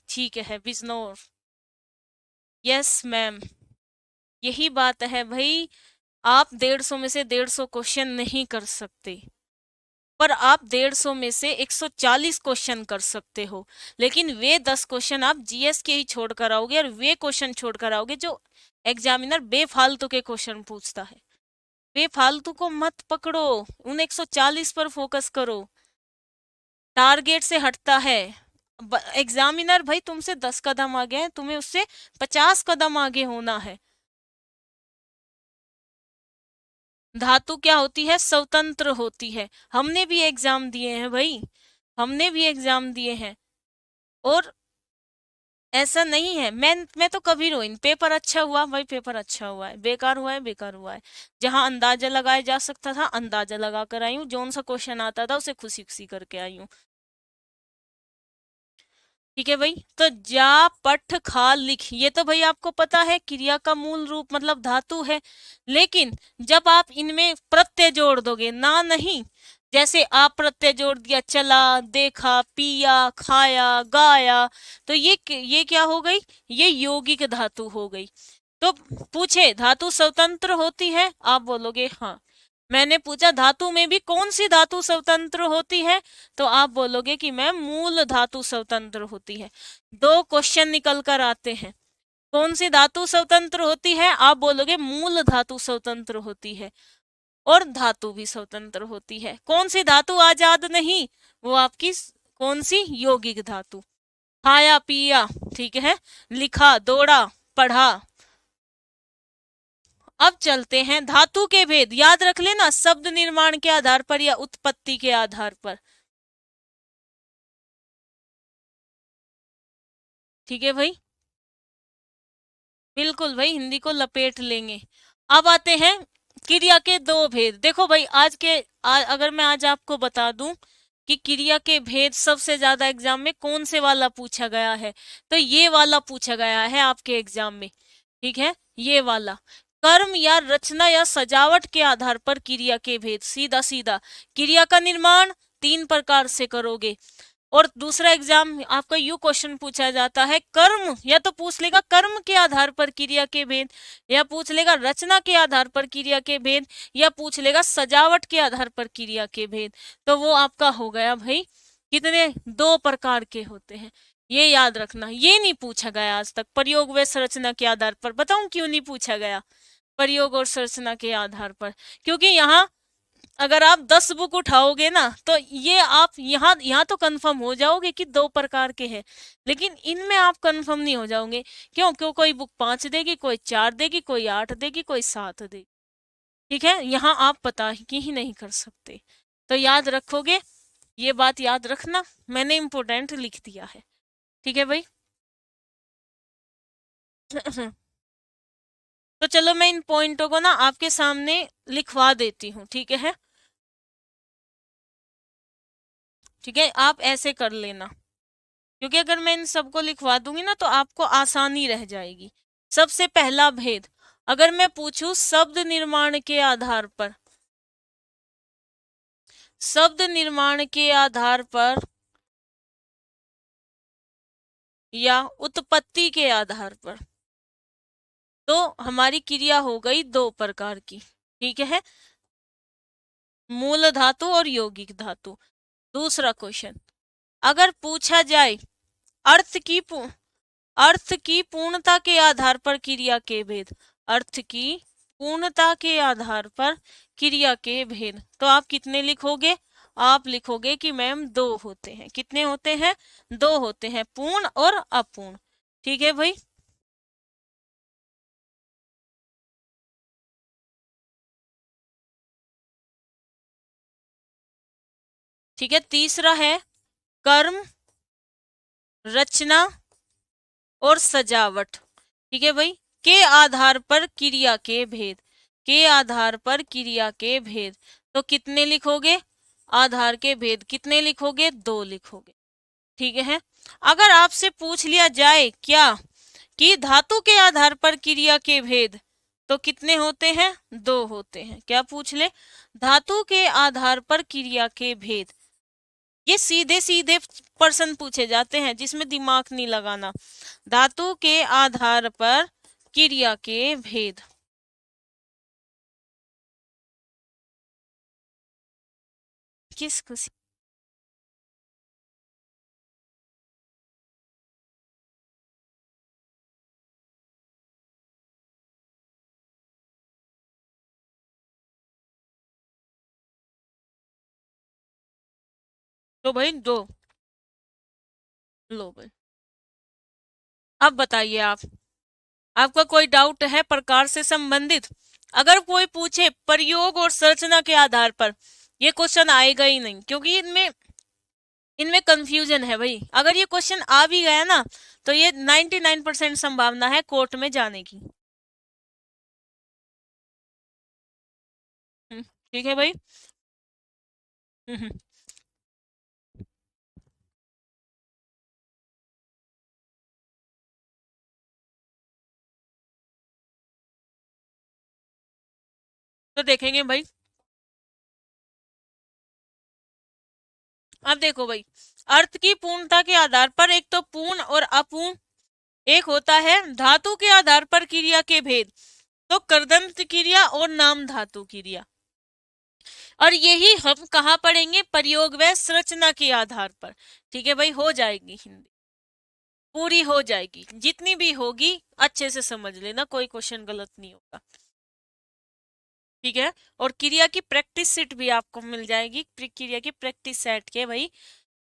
ठीक है बिजनौर। यस मैम, यही बात है भाई। आप 150 में से 150 क्वेश्चन नहीं कर सकते, पर आप 150 में से 140 क्वेश्चन कर सकते हो। लेकिन वे 10 क्वेश्चन आप जीएस के ही छोड़ कर आओगे, और वे क्वेश्चन छोड़ कर आओगे जो एग्जामिनर बेफालतू के क्वेश्चन पूछता है। बेफालतू को मत पकड़ो, उन 140 पर फोकस करो। टारगेट से हटता है एग्जामिनर। भाई तुमसे 10 कदम आगे है, तुम्हें उससे 50 कदम आगे होना है। धातु क्या होती है? स्वतंत्र होती है। हमने भी एग्जाम दिए हैं भाई, हमने भी एग्जाम दिए हैं। और ऐसा नहीं है, मैं तो कभी रोई, पेपर अच्छा हुआ भाई, पेपर अच्छा हुआ है, बेकार हुआ है बेकार हुआ है। जहां अंदाजा लगाया जा सकता था अंदाजा लगा कर आई हूँ, जौन सा क्वेश्चन आता था उसे खुशी खुशी करके आई हूँ। ठीक है भाई, तो जा पठ खा लिख, ये तो भाई आपको पता है, क्रिया का मूल रूप मतलब धातु है। लेकिन जब आप इनमें प्रत्यय जोड़ दोगे, ना नहीं, जैसे आप प्रत्यय जोड़ दिया, चला, देखा, पिया, खाया, गाया, तो ये क्या हो गई? ये यौगिक धातु हो गई। तो पूछे धातु स्वतंत्र होती है, आप बोलोगे हाँ। मैंने पूछा धातु में भी कौन सी धातु स्वतंत्र होती है, तो आप बोलोगे कि मैम मूल धातु स्वतंत्र होती है। 2 क्वेश्चन निकल कर आते हैं, कौन सी धातु स्वतंत्र होती है, आप बोलोगे मूल धातु स्वतंत्र होती है। और धातु भी स्वतंत्र होती है। कौन सी धातु आजाद नहीं? वो आपकी कौन सी? यौगिक धातु। खाया पिया, ठीक है, लिखा, दौड़ा, पढ़ा। अब चलते हैं धातु के भेद, याद रख लेना, शब्द निर्माण के आधार पर या उत्पत्ति के आधार पर। ठीक है भाई, बिल्कुल भाई, हिंदी को लपेट लेंगे। अब आते हैं क्रिया के 2 भेद। देखो भाई, अगर मैं आज आपको बता दूं कि क्रिया के भेद सबसे ज्यादा एग्जाम में कौन से वाला पूछा गया है, तो ये वाला पूछा गया है आपके एग्जाम में। ठीक है, ये वाला। कर्म या रचना या सजावट के आधार पर क्रिया के भेद, सीधा सीधा। क्रिया का निर्माण 3 प्रकार से करोगे। और दूसरा एग्जाम आपका यू क्वेश्चन पूछा जाता है, कर्म, या तो पूछ लेगा कर्म के आधार पर क्रिया के भेद, या पूछ लेगा रचना के आधार पर क्रिया के भेद, या पूछ लेगा सजावट के आधार पर क्रिया के भेद। तो वो आपका हो गया भाई, कितने? 2 प्रकार के होते हैं। ये याद रखना, ये नहीं पूछा गया आज तक प्रयोग व संरचना के आधार पर। बताऊं क्यों नहीं पूछा गया प्रयोग और संरचना के आधार पर? क्योंकि यहाँ अगर आप 10 बुक उठाओगे ना, तो ये आप यहाँ यहाँ तो कंफर्म हो जाओगे कि 2 प्रकार के हैं, लेकिन इनमें आप कंफर्म नहीं हो जाओगे। क्यों कोई बुक 5 देगी, कोई 4 देगी, कोई 8 देगी, कोई 7 देगी। ठीक है, यहाँ आप पता ही नहीं कर सकते। तो याद रखोगे, ये बात याद रखना, मैंने इम्पोर्टेंट लिख दिया है। ठीक है भाई। तो चलो मैं इन पॉइंटों को ना आपके सामने लिखवा देती हूँ, ठीक है। ठीक है, आप ऐसे कर लेना, क्योंकि अगर मैं इन सबको लिखवा दूंगी ना तो आपको आसानी रह जाएगी। सबसे पहला भेद, अगर मैं पूछूं शब्द निर्माण के आधार पर, शब्द निर्माण के आधार पर या उत्पत्ति के आधार पर, तो हमारी क्रिया हो गई दो प्रकार की। ठीक है, मूल धातु और यौगिक धातु। दूसरा क्वेश्चन, अगर पूछा जाए अर्थ की अर्थ की पूर्णता के आधार पर क्रिया के भेद, अर्थ की पूर्णता के आधार पर क्रिया के भेद, तो आप कितने लिखोगे? आप लिखोगे कि मैम दो होते हैं। कितने होते हैं? दो होते हैं, पूर्ण और अपूर्ण। ठीक है भाई। ठीक है, तीसरा है कर्म, रचना और सजावट। ठीक है भाई, के आधार पर क्रिया के भेद, के आधार पर क्रिया के भेद, तो कितने लिखोगे? आधार के भेद कितने लिखोगे? दो लिखोगे। ठीक है, अगर आपसे पूछ लिया जाए क्या कि धातु के आधार पर क्रिया के भेद, तो कितने होते हैं? दो होते हैं। क्या पूछ ले? धातु के आधार पर क्रिया के भेद। ये सीधे सीधे प्रश्न पूछे जाते हैं जिसमें दिमाग नहीं लगाना। धातु के आधार पर क्रिया के भेद। किस खुशी? तो भाई दो। लो भाई, अब बताइए आप, आपका कोई डाउट है प्रकार से संबंधित? अगर कोई पूछे प्रयोग और संरचना के आधार पर, ये क्वेश्चन आएगा ही नहीं, क्योंकि इनमें इनमें कंफ्यूजन है भाई। अगर ये क्वेश्चन आ भी गया ना तो ये 99% संभावना है कोर्ट में जाने की। ठीक है भाई। हम्म। तो देखेंगे भाई। अब देखो भाई, अर्थ की पूर्णता के आधार पर एक तो पूर्ण और अपूर्ण, एक होता है धातु के आधार पर क्रिया के भेद, तो कर्दंत क्रिया और नाम धातु क्रिया। और यही हम कहाँ पढ़ेंगे? प्रयोग व संरचना के आधार पर। ठीक है भाई, हो जाएगी हिंदी, पूरी हो जाएगी, जितनी भी होगी अच्छे से समझ लेना, कोई क्वेश्चन गलत नहीं होगा। ठीक है, और क्रिया की प्रैक्टिस सेट भी आपको मिल जाएगी। क्रिया की प्रैक्टिस सेट के भाई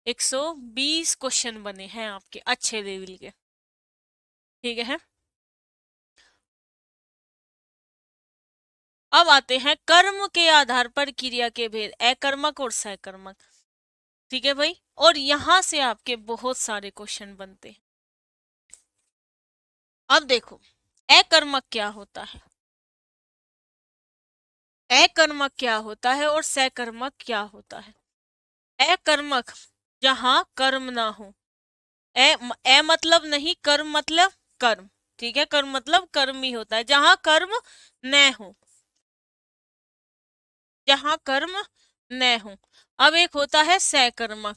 120 क्वेश्चन बने हैं आपके अच्छे लेवल के। ठीक है, अब आते हैं कर्म के आधार पर क्रिया के भेद, अकर्मक और सकर्मक। ठीक है भाई, और यहां से आपके बहुत सारे क्वेश्चन बनते हैं। अब देखो, अकर्मक क्या होता है, अकर्मक क्या होता है और सकर्मक क्या होता है। अकर्मक, जहां कर्म ना हो। ए मतलब नहीं, कर्म मतलब कर्म। ठीक है, कर्म मतलब कर्म ही होता है, जहां कर्म न हो, जहां कर्म न हो। अब एक होता है सकर्मक,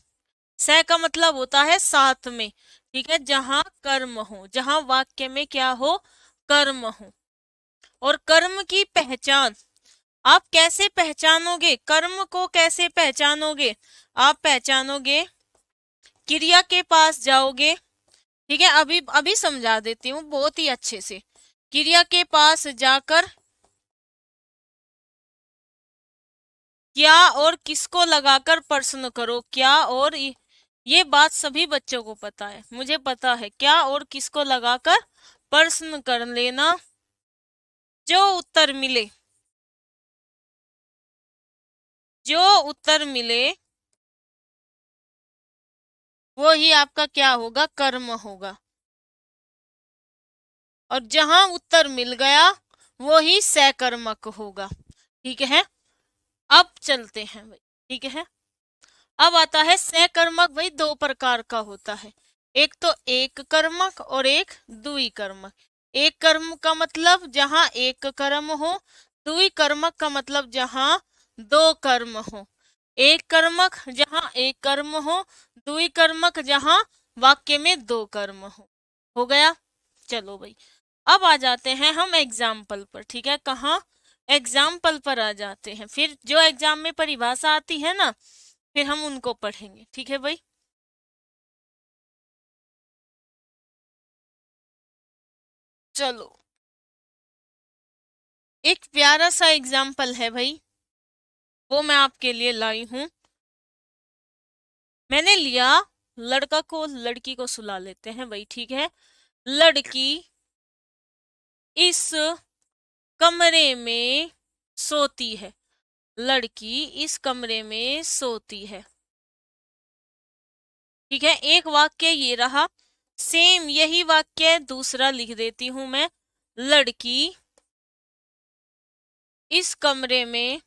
स का मतलब होता है साथ में। ठीक है, जहां कर्म हो, जहां वाक्य में क्या हो? कर्म हो। और कर्म की पहचान आप कैसे पहचानोगे? कर्म को कैसे पहचानोगे? आप पहचानोगे, क्रिया के पास जाओगे। ठीक है, अभी अभी समझा देती हूँ बहुत ही अच्छे से। क्रिया के पास जाकर क्या और किसको लगाकर प्रश्न करो। क्या और ये बात सभी बच्चों को पता है, मुझे पता है। क्या और किसको लगाकर प्रश्न कर लेना, जो उत्तर मिले, जो उत्तर मिले वो ही आपका क्या होगा? कर्म होगा। और जहां उत्तर मिल गया वो ही सकर्मक होगा। ठीक है, अब चलते हैं भाई। ठीक है, अब आता है सहकर्मक, वही दो प्रकार का होता है, एक तो एक कर्मक और एक द्वि कर्मक। एक कर्म का मतलब जहां एक कर्म हो, द्वि कर्मक का मतलब जहां दो कर्म हो। एक कर्मक जहां एक कर्म हो, द्वि कर्मक जहां वाक्य में दो कर्म हो गया। चलो भाई, अब आ जाते हैं हम एग्जाम्पल पर, ठीक है, कहाँ, एग्जाम्पल पर आ जाते हैं, फिर जो एग्जाम में परिभाषा आती है ना, फिर हम उनको पढ़ेंगे, ठीक है भाई। चलो, एक प्यारा सा एग्जाम्पल है भाई, वो मैं आपके लिए लाई हूं। मैंने लिया, लड़का को लड़की को सुला लेते हैं भाई, ठीक है। लड़की इस कमरे में सोती है, लड़की इस कमरे में सोती है, ठीक है। एक वाक्य ये रहा, सेम यही वाक्य दूसरा लिख देती हूं मैं। लड़की इस कमरे में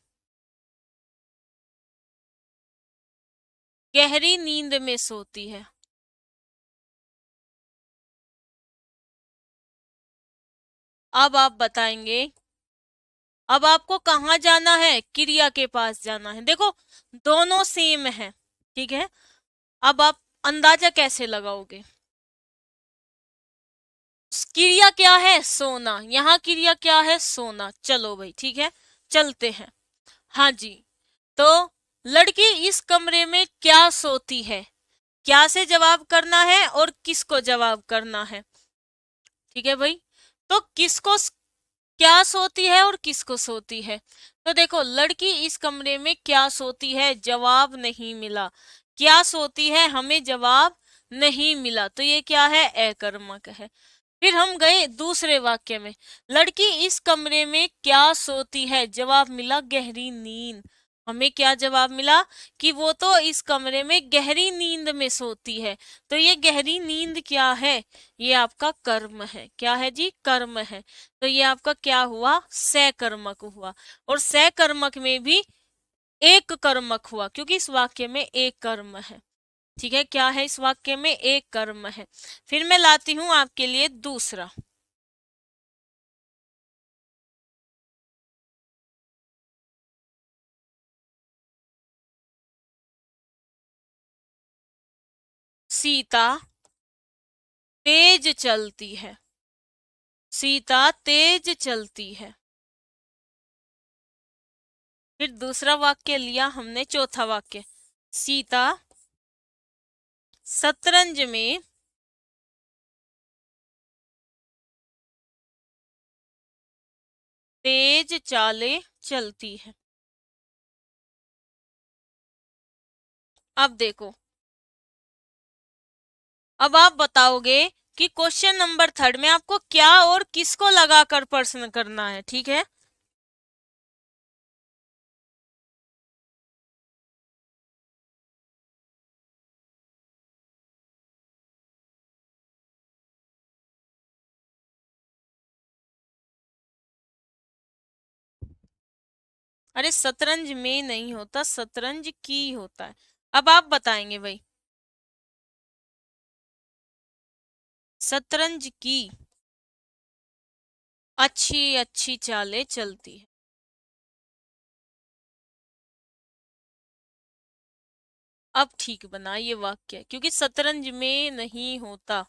गहरी नींद में सोती है। अब आप बताएंगे, अब आपको कहाँ जाना है, क्रिया के पास जाना है। देखो दोनों सेम है, ठीक है। अब आप अंदाजा कैसे लगाओगे, क्रिया क्या है, सोना, यहाँ क्रिया क्या है, सोना। चलो भाई ठीक है, चलते हैं। हाँ जी, तो लड़की इस कमरे में क्या सोती है, क्या से जवाब करना है और किसको जवाब करना है, ठीक है भाई। तो किसको, क्या सोती है और किसको सोती है। तो देखो लड़की इस कमरे में क्या सोती है, जवाब नहीं मिला। क्या सोती है, हमें जवाब नहीं मिला, तो ये क्या है, अकर्मक है। फिर हम गए दूसरे वाक्य में, लड़की इस कमरे में क्या सोती है, जवाब मिला गहरी नींद। हमें क्या जवाब मिला कि वो तो इस कमरे में गहरी नींद में सोती है। तो ये गहरी नींद क्या है, ये आपका कर्म है। क्या है जी, कर्म है। तो ये आपका क्या हुआ, सकर्मक हुआ। और सकर्मक में भी एक कर्मक हुआ, क्योंकि इस वाक्य में एक कर्म है, ठीक है। क्या है, इस वाक्य में एक कर्म है। फिर मैं लाती हूं आपके लिए दूसरा। सीता तेज चलती है, सीता तेज चलती है। फिर दूसरा वाक्य लिया हमने, चौथा वाक्य, सीता शतरंज में तेज चालें चलती है। अब देखो, अब आप बताओगे कि क्वेश्चन नंबर थर्ड में आपको क्या और किसको लगाकर प्रश्न करना है, ठीक है। अरे शतरंज में नहीं होता, शतरंज की होता है। अब आप बताएंगे भाई, शतरंज की अच्छी अच्छी चालें चलती है। अब ठीक बना ये वाक्य, क्योंकि शतरंज में नहीं होता,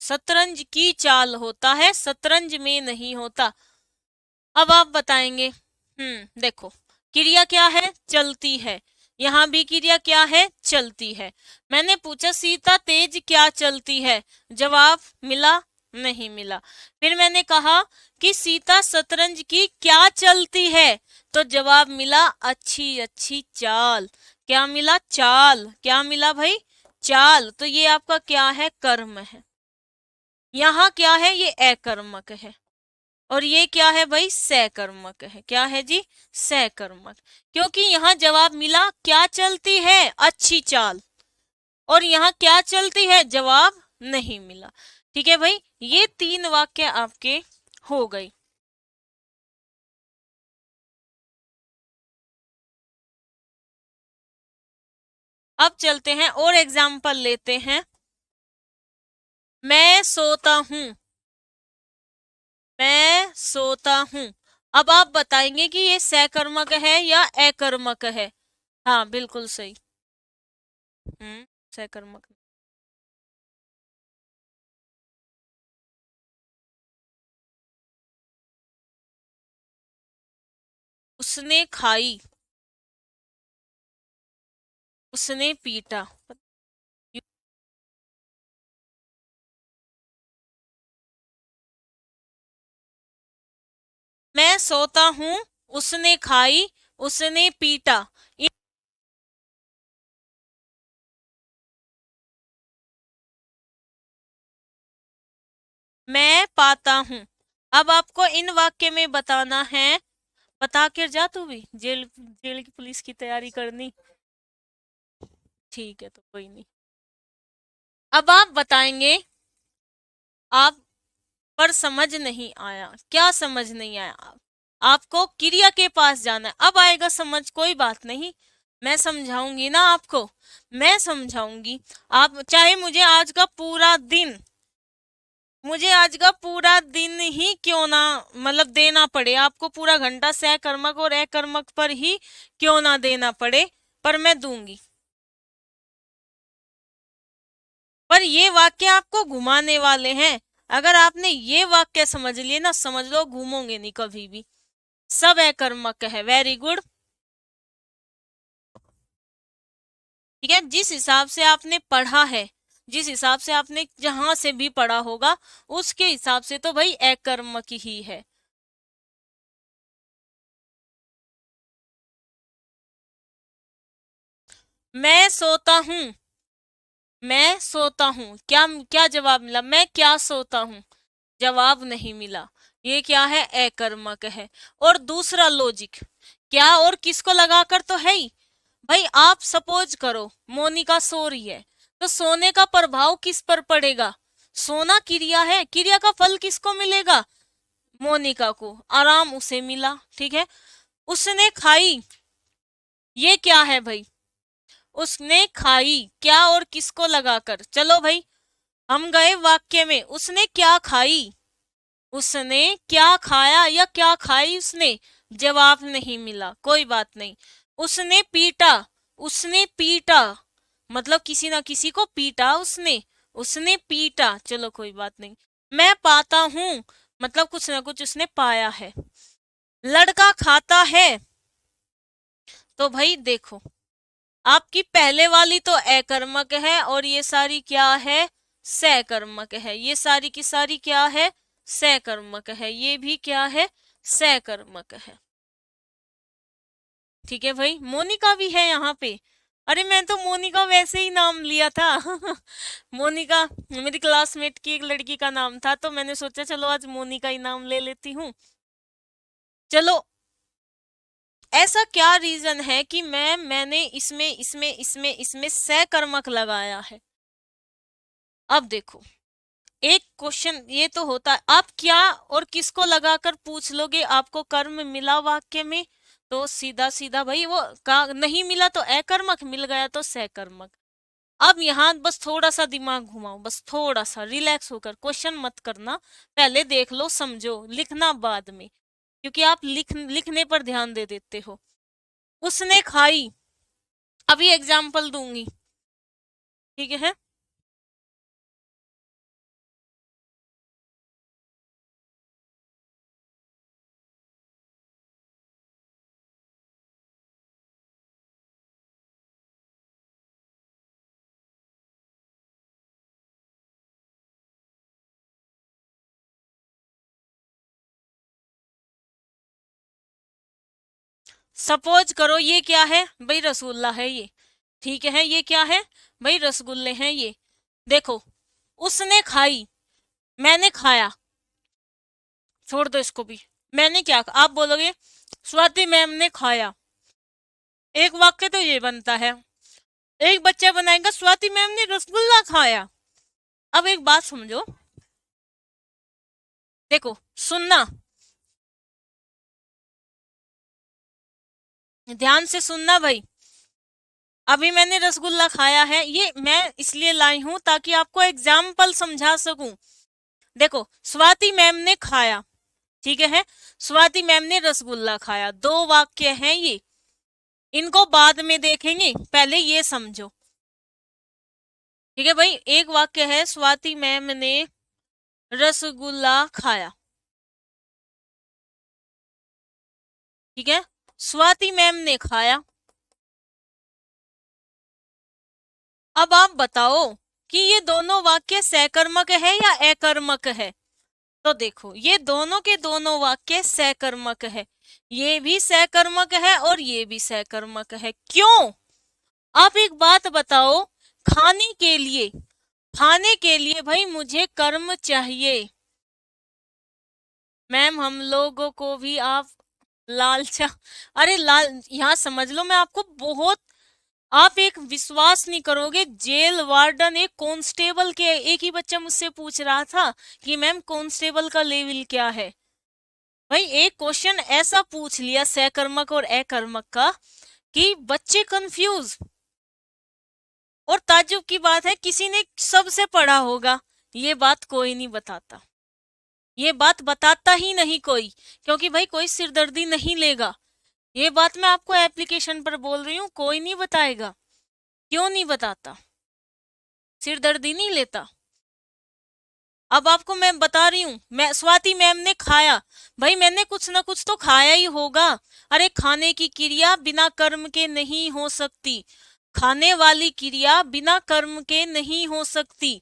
शतरंज की चाल होता है, शतरंज में नहीं होता। अब आप बताएंगे, देखो क्रिया क्या है, चलती है। यहाँ भी क्रिया क्या है, चलती है। मैंने पूछा सीता तेज क्या चलती है, जवाब मिला नहीं मिला। फिर मैंने कहा कि सीता शतरंज की क्या चलती है, तो जवाब मिला अच्छी अच्छी चाल। क्या मिला, चाल। क्या मिला भाई, चाल। तो ये आपका क्या है, कर्म है। यहाँ क्या है, ये अकर्मक है। और ये क्या है भाई, सकर्मक है। क्या है जी, सकर्मक। क्योंकि यहाँ जवाब मिला क्या चलती है, अच्छी चाल। और यहाँ क्या चलती है, जवाब नहीं मिला। ठीक है भाई, ये तीन वाक्य आपके हो गई। अब चलते हैं और एग्जाम्पल लेते हैं। मैं सोता हूं, मैं सोता हूं। अब आप बताएंगे कि ये सकर्मक है या अकर्मक है। हाँ बिल्कुल सही। सकर्मक। उसने खाई, उसने पीटा। मैं सोता हूं, उसने खाई, उसने पीटा। मैं पाता हूं। अब आपको इन वाक्य में बताना है। बता कर जा तू भी, जेल जेल की पुलिस की तैयारी करनी। ठीक है तो कोई नहीं। अब आप बताएंगे। आप पर समझ नहीं आया, क्या समझ नहीं आया आपको क्रिया के पास जाना है। अब आएगा समझ, कोई बात नहीं, मैं समझाऊंगी ना आपको, मैं समझाऊंगी। आप चाहे मुझे आज का पूरा दिन ही क्यों ना मतलब देना पड़े, आपको पूरा घंटा सकर्मक और अकर्मक पर ही क्यों ना देना पड़े, पर मैं दूंगी। पर ये वाक्य आपको घुमाने वाले हैं। अगर आपने ये वाक्य समझ लिए ना, समझ लो घूमोगे नहीं कभी भी। सब अकर्मक है। Very good. ठीक है, जिस हिसाब से आपने पढ़ा है, जिस हिसाब से आपने जहां से भी पढ़ा होगा, उसके हिसाब से तो भाई अकर्मक ही है। मैं सोता हूं, मैं सोता हूं, क्या क्या जवाब मिला, मैं क्या सोता हूं, जवाब नहीं मिला। ये क्या है, अकर्मक है। और दूसरा लॉजिक, क्या और किसको लगाकर तो है ही। भाई आप सपोज करो मोनिका सो रही है, तो सोने का प्रभाव किस पर पड़ेगा। सोना क्रिया है, क्रिया का फल किसको मिलेगा, मोनिका को, आराम उसे मिला। ठीक है, उसने खाई, ये क्या है भाई, उसने खाई, क्या और किसको लगाकर। चलो भाई हम गए वाक्य में, उसने क्या खाई, उसने क्या खाया या क्या खाई उसने, जवाब नहीं मिला, कोई बात नहीं। उसने पीटा, उसने पीटा, मतलब किसी ना किसी को पीटा उसने पीटा, चलो कोई बात नहीं। मैं पाता हूं, मतलब कुछ ना कुछ उसने पाया है। लड़का खाता है, तो भाई देखो आपकी पहले वाली तो अकर्मक है और ये सारी क्या है, सकर्मक है। ये सारी की सारी क्या है, सकर्मक है। ये भी क्या है, सकर्मक है। ठीक है भाई, मोनिका भी है यहाँ पे। अरे मैं तो मोनिका वैसे ही नाम लिया था मोनिका मेरी क्लासमेट की एक लड़की का नाम था, तो मैंने सोचा चलो आज मोनिका ही नाम ले लेती हूँ। चलो, ऐसा क्या रीजन है कि मैंने इसमें इसमें इसमें इसमें सकर्मक लगाया है। अब देखो, एक क्वेश्चन ये तो होता है, आप क्या और किसको लगाकर पूछ लोगे आपको कर्म मिला वाक्य में, तो सीधा सीधा भाई वो का नहीं मिला तो अकर्मक, मिल गया तो सकर्मक। अब यहाँ बस थोड़ा सा दिमाग घुमाओ, बस थोड़ा सा रिलैक्स होकर, क्वेश्चन मत करना, पहले देख लो समझो, लिखना बाद में, क्योंकि आप लिखने पर ध्यान दे देते हो। उसने खाई, अभी एग्जाम्पल दूंगी। ठीक है, सपोज करो ये क्या है भाई, रसगुल्ला है ये। ठीक है, ये क्या है भाई, रसगुल्ले हैं ये। देखो, उसने खाई, मैंने खाया, छोड़ दो इसको भी। मैंने क्या, आप बोलोगे स्वाति मैम ने खाया, एक वाक्य तो ये बनता है। एक बच्चा बनाएगा स्वाति मैम ने रसगुल्ला खाया। अब एक बात समझो, देखो सुनना, ध्यान से सुनना भाई। अभी मैंने रसगुल्ला खाया है, ये मैं इसलिए लाई हूं ताकि आपको एग्जाम्पल समझा सकूं। देखो, स्वाति मैम ने खाया, ठीक है, स्वाति मैम ने रसगुल्ला खाया, दो वाक्य हैं ये, इनको बाद में देखेंगे, पहले ये समझो। ठीक है भाई, एक वाक्य है स्वाति मैम ने रसगुल्ला खाया, ठीक है, स्वाति मैम ने खाया। अब आप बताओ कि ये दोनों वाक्य सकर्मक है या अकर्मक है। तो देखो, ये दोनों के दोनों वाक्य सकर्मक है, ये भी सकर्मक है और ये भी सकर्मक है। क्यों? आप एक बात बताओ, खाने के लिए भाई मुझे कर्म चाहिए। मैम हम लोगों को भी आप लालचा, अरे यहाँ समझ लो, मैं आपको बहुत, आप एक विश्वास नहीं करोगे, जेल वार्डन एक कांस्टेबल के, एक ही बच्चा मुझसे पूछ रहा था कि मैम कांस्टेबल का लेवल क्या है। भाई एक क्वेश्चन ऐसा पूछ लिया सकर्मक और अकर्मक का कि बच्चे कंफ्यूज। और ताज्जुब की बात है, किसी ने सबसे पढ़ा होगा, ये बात कोई नहीं बताता, ये बात बताता ही नहीं कोई, क्योंकि भाई कोई सिरदर्दी नहीं लेगा। ये बात मैं आपको एप्लीकेशन पर बोल रही हूँ, कोई नहीं बताएगा। क्यों नहीं बताता? सिरदर्दी नहीं लेता। अब आपको मैं बता रही हूँ, मैं स्वाति मैम ने खाया, भाई मैंने कुछ ना कुछ तो खाया ही होगा। अरे खाने की क्रिया बिना कर्म के नहीं हो सकती, खाने वाली क्रिया बिना कर्म के नहीं हो सकती।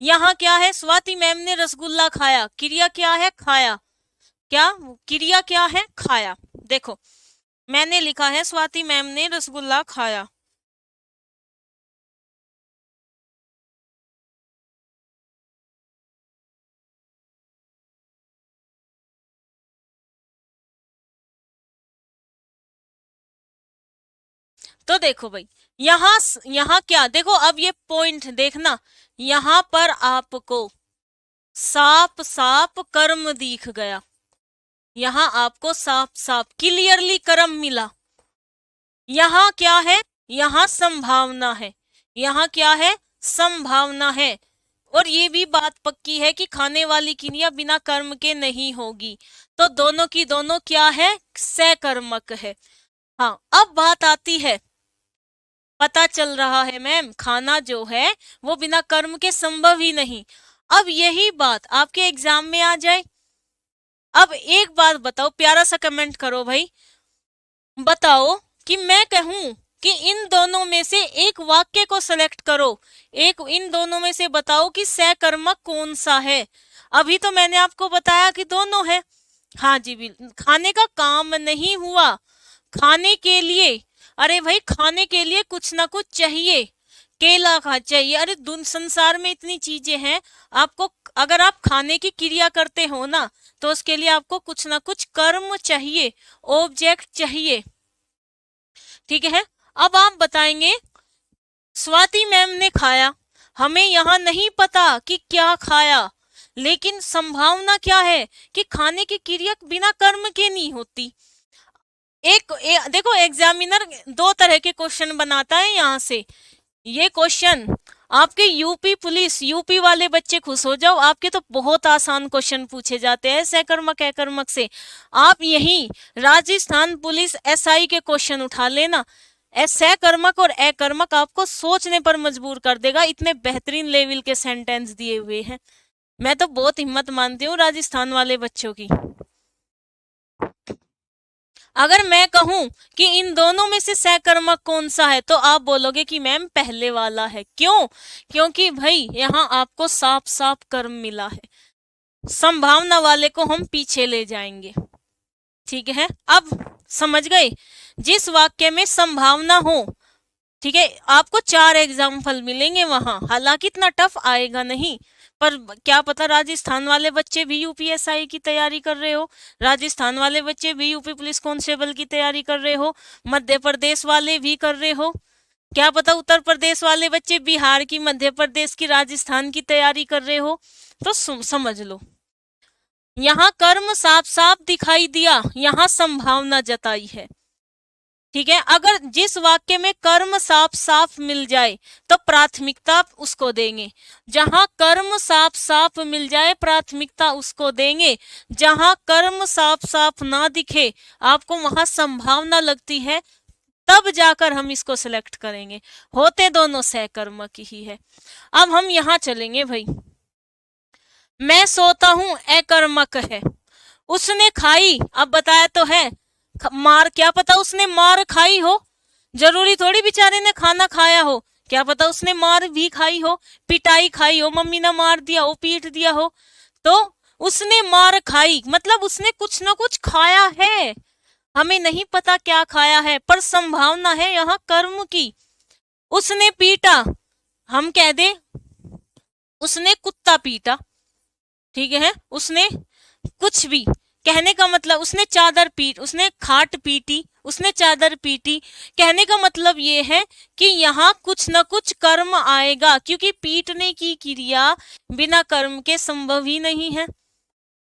यहाँ क्या है, स्वाति मैम ने रसगुल्ला खाया, क्रिया क्या है, खाया, क्या क्रिया क्या है, खाया। देखो मैंने लिखा है स्वाति मैम ने रसगुल्ला खाया, तो देखो भाई, यहाँ क्या देखो, अब ये पॉइंट देखना, यहाँ पर आपको साफ साफ कर्म दिख गया, यहाँ आपको साफ साफ क्लियरली कर्म मिला। यहाँ क्या है, यहाँ संभावना है, यहाँ क्या है, संभावना है। और ये भी बात पक्की है कि खाने वाली क्रिया बिना कर्म के नहीं होगी, तो दोनों की दोनों क्या है, सकर्मक है। हाँ, अब बात आती है, पता चल रहा है मैम खाना जो है वो बिना कर्म के संभव ही नहीं। अब यही बात आपके एग्जाम में आ जाए। अब एक बात बताओ, प्यारा सा कमेंट करो भाई, बताओ कि मैं कहूं कि इन दोनों में से एक वाक्य को सिलेक्ट करो, एक इन दोनों में से बताओ कि सकर्मक कौन सा है। अभी तो मैंने आपको बताया कि दोनों है। हाँ जी, खाने का काम नहीं हुआ, खाने के लिए, अरे भाई खाने के लिए कुछ ना कुछ चाहिए, केला खा चाहिए, अरे संसार में इतनी चीजें हैं, आपको अगर आप खाने की क्रिया करते हो ना, तो उसके लिए आपको कुछ ना कुछ कर्म चाहिए, ऑब्जेक्ट चाहिए, ठीक है। अब आप बताएंगे स्वाति मैम ने खाया, हमें यहाँ नहीं पता कि क्या खाया, लेकिन संभावना क्या है कि खाने की क्रिया बिना कर्म के नहीं होती। देखो एग्जामिनर दो तरह के क्वेश्चन बनाता है यहाँ से। ये क्वेश्चन आपके यूपी पुलिस, यूपी वाले बच्चे खुश हो जाओ, आपके तो बहुत आसान क्वेश्चन पूछे जाते हैं सकर्मक अकर्मक से। आप यही राजस्थान पुलिस एसआई के क्वेश्चन उठा लेना, सकर्मक और अकर्मक आपको सोचने पर मजबूर कर देगा, इतने बेहतरीन लेवल के सेंटेंस दिए हुए हैं। मैं तो बहुत हिम्मत मानती हूँ राजस्थान वाले बच्चों की। अगर मैं कहूं कि इन दोनों में से सकर्मक कौन सा है, तो आप बोलोगे कि मैम पहले वाला है। क्यों? क्योंकि भाई यहाँ आपको साफ साफ कर्म मिला है, संभावना वाले को हम पीछे ले जाएंगे, ठीक है। अब समझ गए, जिस वाक्य में संभावना हो, ठीक है, आपको 4 एग्जाम्पल मिलेंगे वहां, हालांकि इतना टफ आएगा नहीं, पर क्या पता राजस्थान वाले बच्चे भी यूपीएसआई की तैयारी कर रहे हो, राजस्थान वाले बच्चे भी यूपी पुलिस कांस्टेबल की तैयारी कर रहे हो, मध्य प्रदेश वाले भी कर रहे हो, क्या पता उत्तर प्रदेश वाले बच्चे बिहार की, मध्य प्रदेश की, राजस्थान की तैयारी कर रहे हो। तो समझ लो, यहाँ कर्म साफ साफ दिखाई दिया, यहाँ संभावना जताई है। ठीक है, अगर जिस वाक्य में कर्म साफ साफ मिल जाए तो प्राथमिकता उसको देंगे। जहां कर्म साफ साफ मिल जाए प्राथमिकता उसको देंगे। जहां कर्म साफ साफ ना दिखे, आपको वहां संभावना लगती है, तब जाकर हम इसको सिलेक्ट करेंगे। होते दोनों सहकर्मक ही है। अब हम यहां चलेंगे भाई। मैं सोता हूं अकर्मक है। उसने खाई, अब बताया तो है मार, क्या पता उसने मार खाई हो, जरूरी थोड़ी बेचारे ने खाना खाया हो, क्या पता उसने मार भी खाई हो, पिटाई खाई हो, मम्मी ने मार दिया हो, पीट दिया हो। तो उसने मार खाई मतलब उसने कुछ ना कुछ खाया है, हमें नहीं पता क्या खाया है, पर संभावना है यहाँ कर्म की। उसने पीटा, हम कह दे उसने कुत्ता पीटा, ठीक है, उसने कुछ भी, कहने का मतलब उसने चादर पीट, उसने खाट पीटी, उसने चादर पीटी, कहने का मतलब ये है कि यहाँ कुछ न कुछ कर्म आएगा, क्योंकि पीटने की क्रिया बिना कर्म के संभव ही नहीं है।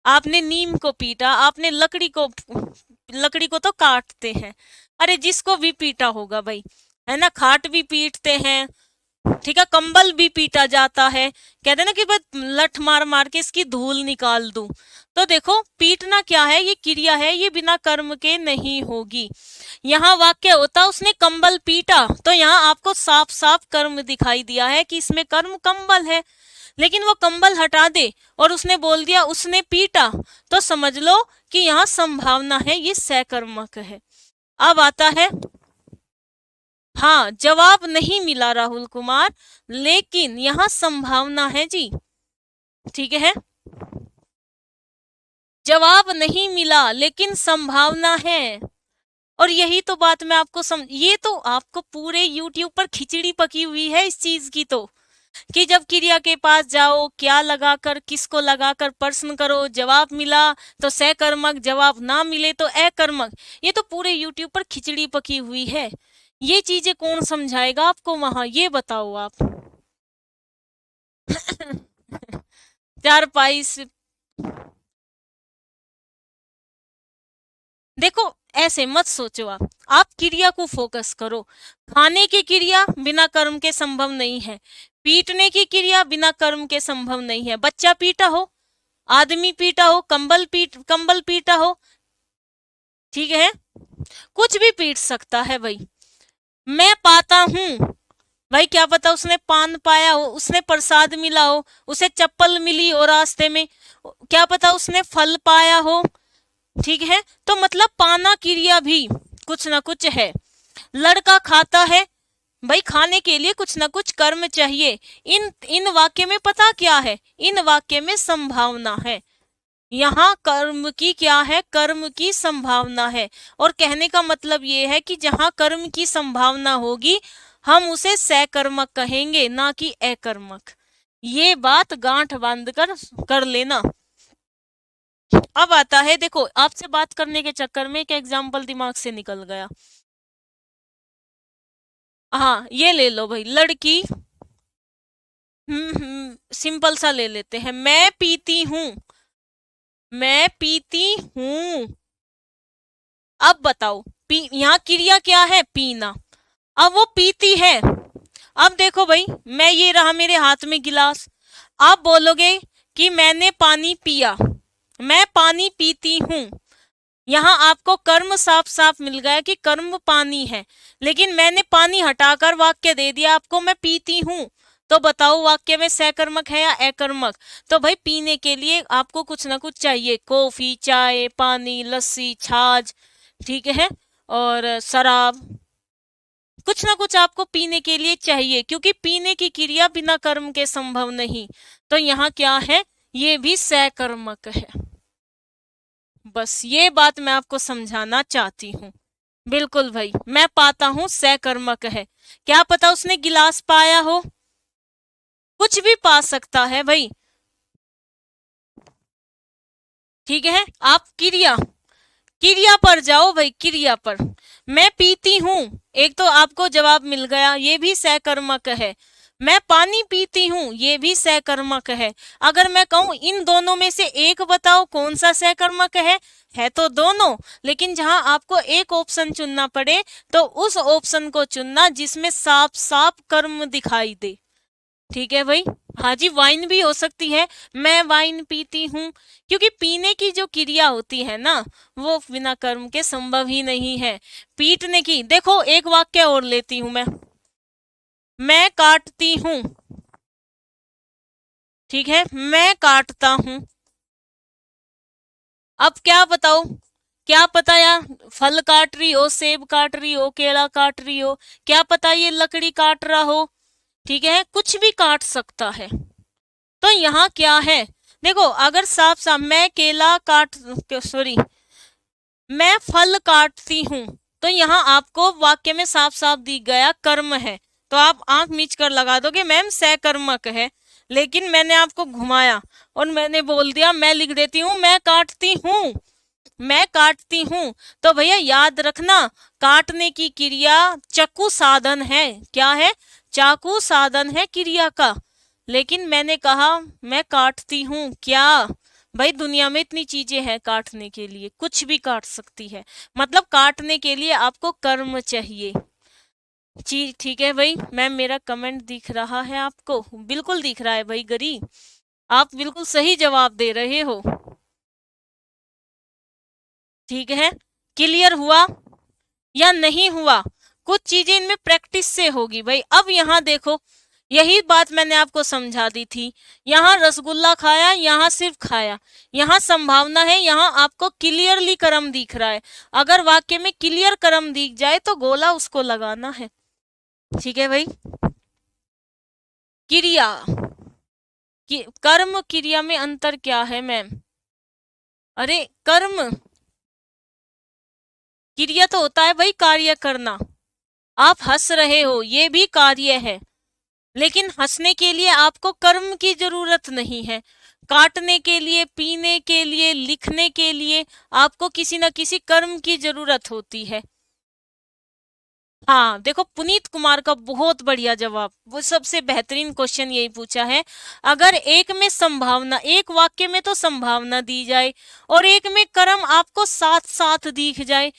आपने नीम को पीटा, आपने लकड़ी को तो काटते हैं, अरे जिसको भी पीटा होगा भाई, है ना, खाट भी पीटते हैं, ठीक है, कंबल भी पीटा जाता है, कहते ना कि बस लठ मार मार के इसकी धूल निकाल दूं। तो देखो पीटना क्या है, ये क्रिया है, ये बिना कर्म के नहीं होगी। यहाँ वाक्य होता उसने कंबल पीटा, तो यहाँ आपको साफ साफ कर्म दिखाई दिया है कि इसमें कर्म कंबल है। लेकिन वो कंबल हटा दे और उसने बोल दिया उसने पीटा, तो समझ लो कि यहाँ संभावना है, ये सहकर्मक है। अब आता है, हाँ जवाब नहीं मिला राहुल कुमार, लेकिन यहाँ संभावना है जी, ठीक है, जवाब नहीं मिला लेकिन संभावना है। और यही तो बात मैं आपको ये तो आपको पूरे यूट्यूब पर खिचड़ी पकी हुई है इस चीज की, तो कि जब क्रिया के पास जाओ, क्या लगाकर किसको लगाकर प्रश्न करो, जवाब मिला तो सहकर्मक, जवाब ना मिले तो अकर्मक, ये तो पूरे यूट्यूब पर खिचड़ी पकी हुई है। ये चीजें कौन समझाएगा आपको वहां, ये बताओ आप। चारपाई से देखो, ऐसे मत सोचो आप क्रिया को फोकस करो। खाने की क्रिया बिना कर्म के संभव नहीं है, पीटने की क्रिया बिना कर्म के संभव नहीं है। बच्चा पीटा हो, आदमी पीटा हो, कंबल पीटा हो, ठीक है, कुछ भी पीट सकता है भाई। मैं पाता हूं भाई, क्या पता उसने पान पाया हो, उसने प्रसाद मिला हो, उसे चप्पल मिली हो रास्ते में, क्या पता उसने फल पाया हो, ठीक है, तो मतलब पाना क्रिया भी कुछ ना कुछ है। लड़का खाता है भाई, खाने के लिए कुछ ना कुछ कर्म चाहिए। इन वाक्य में पता क्या है, इन वाक्य में संभावना है। यहाँ कर्म की क्या है, कर्म की संभावना है। और कहने का मतलब ये है कि जहां कर्म की संभावना होगी हम उसे सहकर्मक कहेंगे, ना कि अकर्मक। ये बात गांठ बांध कर लेना। अब आता है, देखो आपसे बात करने के चक्कर में एक एग्जाम्पल दिमाग से निकल गया। हाँ ये ले लो भाई, लड़की, सिंपल सा ले लेते हैं, मैं पीती हूँ, मैं पीती हूँ। अब बताओ यहाँ क्रिया क्या है, पीना। अब वो पीती है, अब देखो भाई मैं, ये रहा मेरे हाथ में गिलास, आप बोलोगे कि मैंने पानी पिया, मैं पानी पीती हूँ। यहाँ आपको कर्म साफ साफ मिल गया कि कर्म पानी है, लेकिन मैंने पानी हटाकर वाक्य दे दिया आपको, मैं पीती हूँ। तो बताओ वाक्य में सहकर्मक है या अकर्मक। तो भाई पीने के लिए आपको कुछ ना कुछ चाहिए, कॉफी, चाय, पानी, लस्सी, छाछ, ठीक है, और शराब, कुछ ना कुछ आपको पीने के लिए चाहिए, क्योंकि पीने की क्रिया बिना कर्म के संभव नहीं। तो यहाँ क्या है, ये भी सहकर्मक है। बस ये बात मैं आपको समझाना चाहती हूँ। बिल्कुल भाई, मैं पाता हूँ सहकर्मक है, क्या पता उसने गिलास पाया हो, कुछ भी पा सकता है भाई, ठीक है। आप क्रिया पर जाओ भाई, क्रिया पर। मैं पीती हूँ, एक तो आपको जवाब मिल गया, ये भी सहकर्मक है। मैं पानी पीती हूँ, ये भी सहकर्मक है। अगर मैं कहूँ इन दोनों में से एक बताओ कौन सा सहकर्मक है तो दोनों, लेकिन जहां आपको एक ऑप्शन चुनना पड़े तो उस ऑप्शन को चुनना जिसमें साफ साफ कर्म दिखाई दे। ठीक है भाई। हाँ जी, वाइन भी हो सकती है, मैं वाइन पीती हूँ, क्योंकि पीने की जो क्रिया होती है ना, वो बिना कर्म के संभव ही नहीं है। पीटने की, देखो एक वाक्य और लेती हूं मैं काटती हूँ, ठीक है, मैं काटता हूँ। अब क्या बताओ, क्या पता यार, फल काट रही हो, सेब काट रही हो, केला काट रही हो, क्या पता ये लकड़ी काट रहा हो, ठीक है, कुछ भी काट सकता है। तो यहाँ क्या है, देखो अगर साफ साफ मैं केला काट, सॉरी, मैं फल काटती हूँ, तो यहाँ आपको वाक्य में साफ साफ दी गया कर्म है, तो आप आंख मीच कर लगा दोगे मैम सहकर्मक है। लेकिन मैंने आपको घुमाया और मैंने बोल दिया, मैं लिख देती हूँ मैं काटती हूँ, मैं काटती हूँ। तो भैया याद रखना, काटने की क्रिया चाकू साधन है, क्या है, चाकू साधन है क्रिया का। लेकिन मैंने कहा मैं काटती हूँ, क्या भाई, दुनिया में इतनी चीजें हैं काटने के लिए, कुछ भी काट सकती है, मतलब काटने के लिए आपको कर्म चाहिए। जी ठीक है भाई मैम, मेरा कमेंट दिख रहा है आपको, बिल्कुल दिख रहा है भाई गरी, आप बिल्कुल सही जवाब दे रहे हो। ठीक है, क्लियर हुआ या नहीं हुआ, कुछ चीजें इनमें प्रैक्टिस से होगी भाई। अब यहाँ देखो, यही बात मैंने आपको समझा दी थी, यहाँ रसगुल्ला खाया, यहाँ सिर्फ खाया, यहाँ संभावना है, यहाँ आपको क्लियरली कर्म दिख रहा है। अगर वाक्य में क्लियर कर्म दिख जाए तो गोला उसको लगाना है। ठीक है भाई। क्रिया, कर्म क्रिया में अंतर क्या है मैम, अरे कर्म क्रिया तो होता है भाई कार्य करना, आप हंस रहे हो ये भी कार्य है, लेकिन हंसने के लिए आपको कर्म की जरूरत नहीं है, काटने के लिए, पीने के लिए, लिखने के लिए आपको किसी न किसी कर्म की जरूरत होती है। हाँ देखो, पुनीत कुमार का बहुत बढ़िया जवाब, वो सबसे बेहतरीन क्वेश्चन यही पूछा है। अगर एक में संभावना, एक वाक्य में तो संभावना दी जाए और एक में कर्म आपको साथ साथ दिख जाए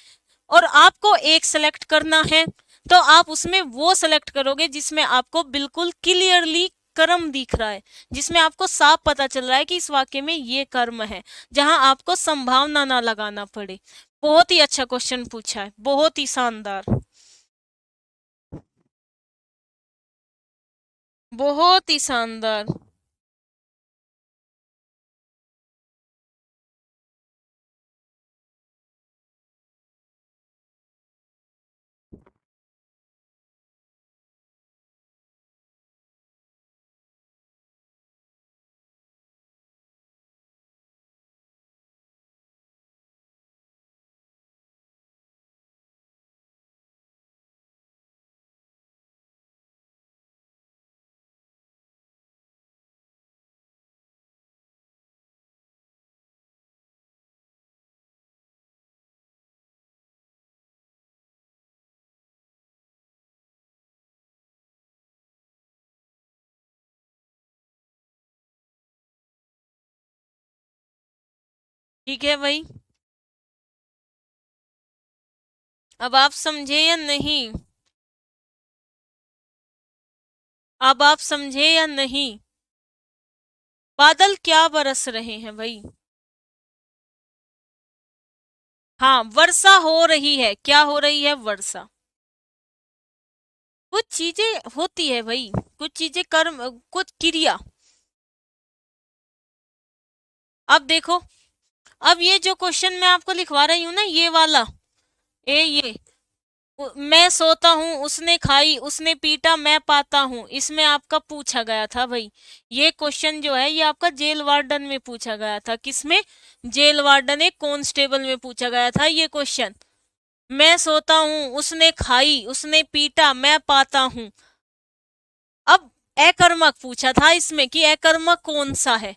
और आपको एक सेलेक्ट करना है, तो आप उसमें वो सेलेक्ट करोगे जिसमें आपको बिल्कुल क्लियरली कर्म दिख रहा है, जिसमें आपको साफ पता चल रहा है कि इस वाक्य में ये कर्म है, जहां आपको संभावना ना लगाना पड़े। बहुत ही अच्छा क्वेश्चन पूछा है, बहुत ही शानदार, बहुत ही शानदार। ठीक है भाई, अब आप समझे या नहीं, अब आप समझे या नहीं, बादल क्या बरस रहे हैं भाई, हाँ वर्षा हो रही है, क्या हो रही है, वर्षा। कुछ चीजें होती है भाई, कुछ चीजें कर्म, कुछ क्रिया। अब देखो, अब ये जो क्वेश्चन मैं आपको लिखवा रही हूँ ना, ये वाला, ये मैं सोता हूँ, उसने खाई, उसने पीटा, मैं पाता हूँ, इसमें आपका पूछा गया था भाई, ये क्वेश्चन जो है ये आपका जेल वार्डन में पूछा गया था, किसमें, जेल वार्डन एक कांस्टेबल में पूछा गया था ये क्वेश्चन। मैं सोता हूँ, उसने खाई, उसने पीटा, मैं पाता हूँ। अब अकर्मक पूछा था इसमें कि अकर्मक कौन सा है,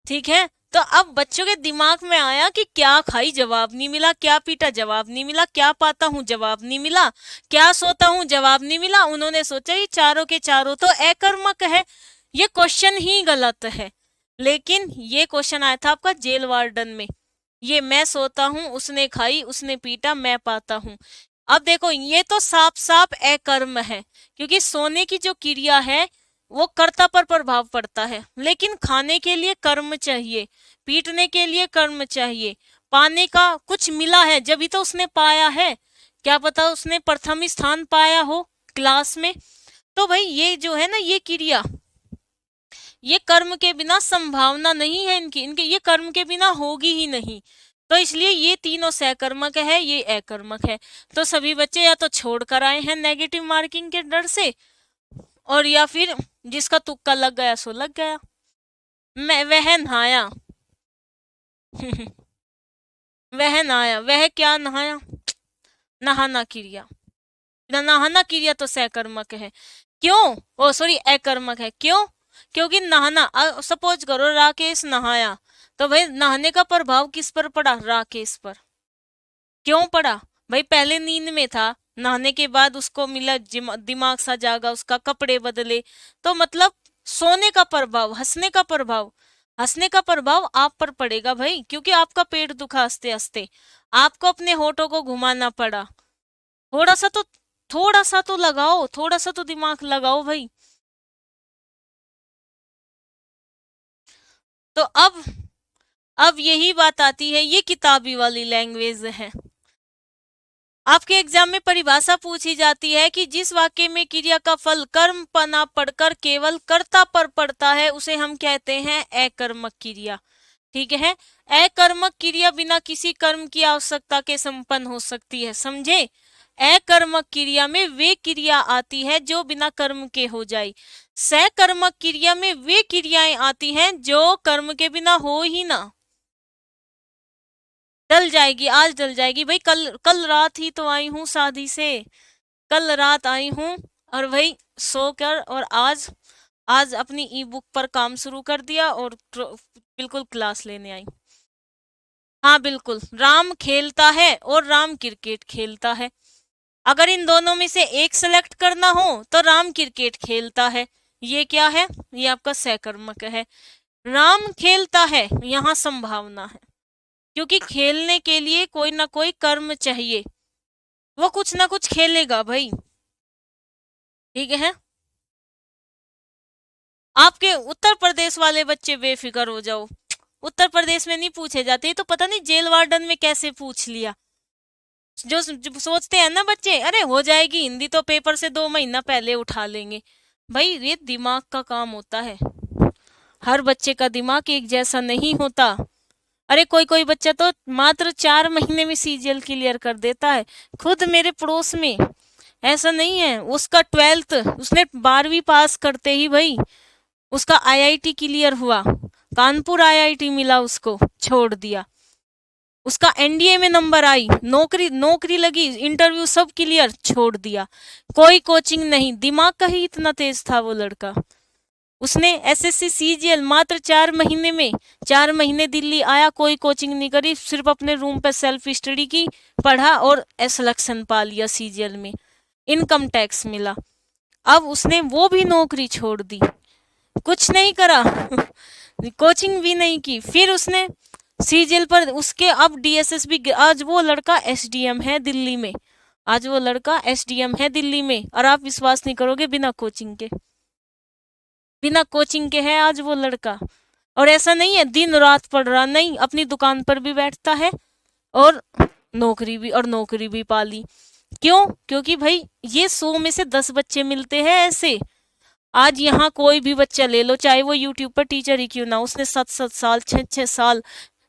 ठीक है, तो अब बच्चों के दिमाग में आया कि क्या खाई जवाब नहीं मिला, क्या पीटा जवाब नहीं मिला, क्या पाता हूँ जवाब नहीं मिला, क्या सोता हूँ जवाब नहीं मिला। उन्होंने सोचा ये चारों के चारों तो अकर्मक है, ये क्वेश्चन ही गलत है। लेकिन ये क्वेश्चन आया था आपका जेल वार्डन में, ये मैं सोता हूँ, उसने खाई, उसने पीटा, मैं पाता हूँ। अब देखो ये तो साफ साफ अकर्म है, क्योंकि सोने की जो क्रिया है वो कर्ता पर प्रभाव पड़ता है, लेकिन खाने के लिए कर्म चाहिए, पीटने के लिए कर्म चाहिए, पाने का कुछ मिला है जब भी तो उसने पाया है, क्या पता उसने प्रथम स्थान पाया हो क्लास में। तो भाई ये जो है ना ये क्रिया, ये कर्म के बिना संभावना नहीं है इनकी, इनके ये कर्म के बिना होगी ही नहीं। तो इसलिए ये तीनों सहकर्मक है, ये अकर्मक है। तो सभी बच्चे या तो छोड़ कर आए हैं नेगेटिव मार्किंग के डर से, और या फिर जिसका तुक्का लग गया सो लग गया। मैं वह नहाया वह नहाया, वह क्या नहाया, नहाना क्रिया, नहाना क्रिया तो सहकर्मक है। क्यों, ओ सॉरी अकर्मक है, क्यों, क्योंकि नहाना, सपोज करो राकेश नहाया, तो भाई नहाने का प्रभाव किस पर पड़ा, राकेश पर। क्यों पड़ा, भाई पहले नींद में था, नहाने के बाद उसको मिला दिमाग सा जागा, उसका कपड़े बदले, तो मतलब सोने का प्रभाव, हंसने का प्रभाव, हंसने का प्रभाव आप पर पड़ेगा भाई, क्योंकि आपका पेट दुखा हंसते हंसते, आपको अपने होठों को घुमाना पड़ा। थोड़ा सा तो, थोड़ा सा तो लगाओ, थोड़ा सा तो दिमाग लगाओ भाई। तो अब यही बात आती है, ये किताबी वाली लैंग्वेज है। आपके एग्जाम में परिभाषा पूछी जाती है कि जिस वाक्य में क्रिया का फल कर्म पना पढ़कर केवल कर्ता पर पड़ता है उसे हम कहते हैं अकर्मक क्रिया। ठीक है, अकर्मक क्रिया बिना किसी कर्म की आवश्यकता के संपन्न हो सकती है, समझे। अकर्मक क्रिया में वे क्रिया आती है जो बिना कर्म के हो जाए, सकर्मक क्रिया में वे क्रियाएं आती हैं जो कर्म के बिना हो ही ना। डल जाएगी, आज डल जाएगी भाई, कल कल रात ही तो आई हूँ शादी से, कल रात आई हूँ, और भाई सो कर, और आज आज अपनी ई बुक पर काम शुरू कर दिया और बिल्कुल क्लास लेने आई। हाँ बिल्कुल, राम खेलता है और राम क्रिकेट खेलता है। अगर इन दोनों में से एक सेलेक्ट करना हो तो राम क्रिकेट खेलता है, ये क्या है, ये आपका सहकर्मक है। राम खेलता है, यहाँ संभावना है, क्योंकि खेलने के लिए कोई ना कोई कर्म चाहिए, वो कुछ ना कुछ खेलेगा भाई। ठीक है, आपके उत्तर प्रदेश वाले बच्चे बेफिक्र हो जाओ, उत्तर प्रदेश में नहीं पूछे जाते, ये तो पता नहीं जेल वार्डन में कैसे पूछ लिया। जो सोचते हैं ना बच्चे, अरे हो जाएगी हिंदी तो पेपर से 2 महीना पहले उठा लेंगे, भाई ये दिमाग का काम होता है, हर बच्चे का दिमाग एक जैसा नहीं होता। अरे कोई कोई बच्चा तो मात्र 4 महीने में सीजीएल क्लियर कर देता है, खुद मेरे पड़ोस में ऐसा नहीं है, उसका 12th, उसने 12वीं पास करते ही भाई उसका आईआईटी क्लियर हुआ, कानपुर आईआईटी मिला उसको, छोड़ दिया। उसका एनडीए में नंबर आई, नौकरी नौकरी लगी, इंटरव्यू सब क्लियर, छोड़ दिया। कोई कोचिंग नहीं, दिमाग का ही इतना तेज था वो लड़का। उसने एसएससी सीजीएल मात्र 4 महीने में, 4 महीने दिल्ली आया, कोई कोचिंग नहीं करी, सिर्फ अपने रूम पे सेल्फ स्टडी की, पढ़ा और सिलेक्शन पा लिया सीजीएल में, इनकम टैक्स मिला। अब उसने वो भी नौकरी छोड़ दी, कुछ नहीं करा कोचिंग भी नहीं की, फिर उसने सीजीएल पर उसके अब डीएसएस भी, आज वो लड़का एसडीएम है दिल्ली में, आज वो लड़का एसडीएम है दिल्ली में, और आप विश्वास नहीं करोगे बिना कोचिंग के, बिना कोचिंग के है आज वो लड़का। और ऐसा नहीं है दिन रात पढ़ रहा, नहीं, अपनी दुकान पर भी बैठता है और नौकरी भी पाली। क्यों, क्योंकि भाई ये 100 में से 10 बच्चे मिलते हैं ऐसे। आज यहाँ कोई भी बच्चा ले लो, चाहे वो यूट्यूब पर टीचर ही क्यों ना, उसने 7-7 साल 6-6 साल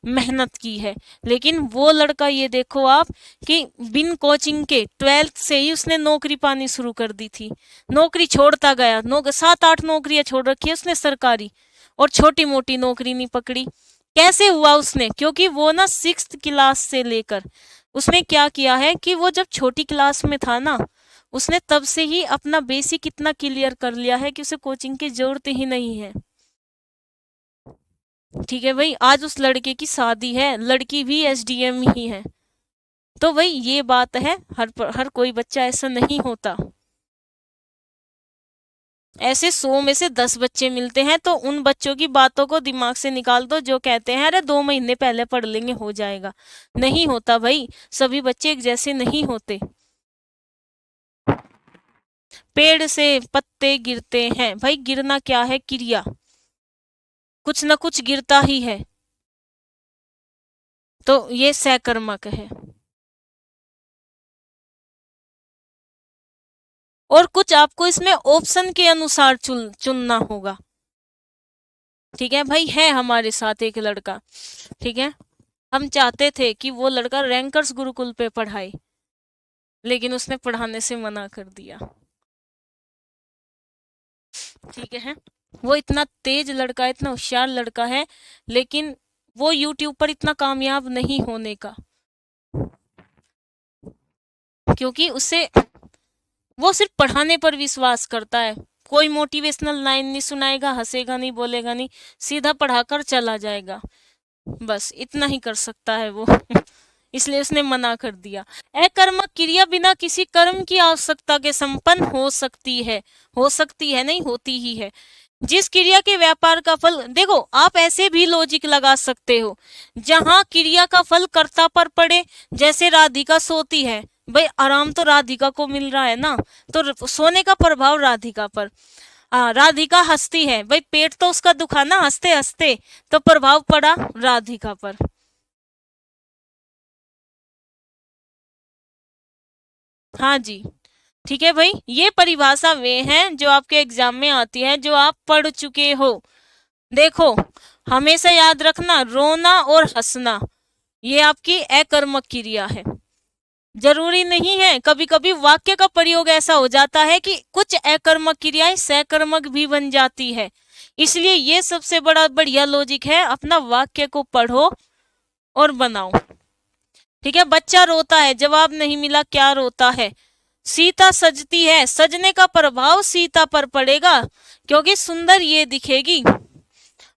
मेहनत की है, लेकिन वो लड़का ये देखो आप कि बिन कोचिंग के 12th से ही उसने नौकरी पानी शुरू कर दी थी, नौकरी छोड़ता गया, 7-8 नौकरियां छोड़ रखी है उसने सरकारी, और छोटी मोटी नौकरी नहीं पकड़ी। कैसे हुआ उसने, क्योंकि वो ना 6th क्लास से लेकर उसने क्या किया है कि वो जब छोटी क्लास में था ना, उसने तब से ही अपना बेसिक इतना क्लियर कर लिया है कि उसे कोचिंग की जरूरत ही नहीं है। ठीक है भाई, आज उस लड़के की शादी है, लड़की भी एसडीएम ही है। तो भाई ये बात है, हर कोई बच्चा ऐसा नहीं होता। ऐसे 100 में से 10 बच्चे मिलते हैं, तो उन बच्चों की बातों को दिमाग से निकाल दो जो कहते हैं अरे 2 महीने पहले पढ़ लेंगे हो जाएगा। नहीं होता भाई, सभी बच्चे एक जैसे नहीं होते। पेड़ से पत्ते गिरते हैं, भाई गिरना क्या है, क्रिया, कुछ ना कुछ गिरता ही है, तो ये सहकर्मक है। और कुछ आपको इसमें ऑप्शन के अनुसार चुनना होगा। ठीक है भाई, है हमारे साथ एक लड़का, ठीक है, हम चाहते थे कि वो लड़का रैंकर्स गुरुकुल पे पढ़ाए, लेकिन उसने पढ़ाने से मना कर दिया। ठीक है, वो इतना तेज लड़का है, इतना होशियार लड़का है, लेकिन वो यूट्यूब पर इतना कामयाब नहीं होने का, क्योंकि उसे, वो सिर्फ पढ़ाने पर विश्वास करता है। कोई मोटिवेशनल लाइन नहीं सुनाएगा, हंसेगा नहीं, बोलेगा नहीं, सीधा पढ़ाकर चला जाएगा, बस इतना ही कर सकता है वो। इसलिए उसने मना कर दिया। अकर्मक क्रिया बिना किसी कर्म की आवश्यकता के संपन्न हो सकती है, हो सकती है नहीं, होती ही है। जिस क्रिया के व्यापार का फल, देखो आप ऐसे भी लॉजिक लगा सकते हो, जहां क्रिया का फल कर्ता पर पड़े, जैसे राधिका सोती है, भाई आराम तो राधिका को मिल रहा है ना, तो सोने का प्रभाव राधिका पर। राधिका हंसती है, भाई पेट तो उसका दुखा ना हंसते हंसते, तो प्रभाव पड़ा राधिका पर। हाँ जी, ठीक है भाई, ये परिभाषा वे हैं जो आपके एग्जाम में आती है, जो आप पढ़ चुके हो। देखो, हमेशा याद रखना, रोना और हंसना ये आपकी अकर्मक क्रिया है। जरूरी नहीं है, कभी कभी वाक्य का प्रयोग ऐसा हो जाता है कि कुछ अकर्मक क्रियाएं सकर्मक भी बन जाती है। इसलिए ये सबसे बड़ा बढ़िया लॉजिक है, अपना वाक्य को पढ़ो और बनाओ। ठीक है, बच्चा रोता है, जवाब नहीं मिला, क्या रोता है। सीता सजती है, सजने का प्रभाव सीता पर पड़ेगा, क्योंकि सुंदर ये दिखेगी।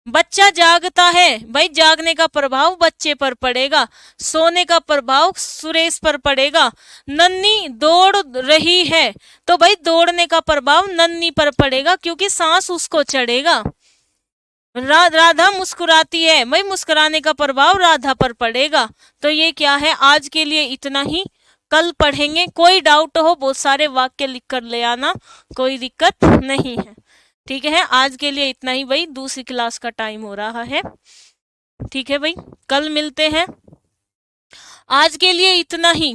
बच्चा जागता है, भाई जागने का प्रभाव बच्चे पर पड़ेगा, सोने का प्रभाव सुरेश पर पड़ेगा। नन्ही दौड़ रही है, तो भाई दौड़ने का प्रभाव नन्ही पर पड़ेगा, क्योंकि सांस उसको चढ़ेगा। राधा मुस्कुराती है, भाई मुस्कुराने का प्रभाव राधा पर पड़ेगा। तो ये क्या है, आज के लिए इतना ही, कल पढ़ेंगे। कोई डाउट हो बहुत सारे वाक्य लिख कर ले आना, कोई दिक्कत नहीं है। ठीक है, आज के लिए इतना ही भाई, दूसरी क्लास का टाइम हो रहा है। ठीक है भाई, कल मिलते हैं, आज के लिए इतना ही,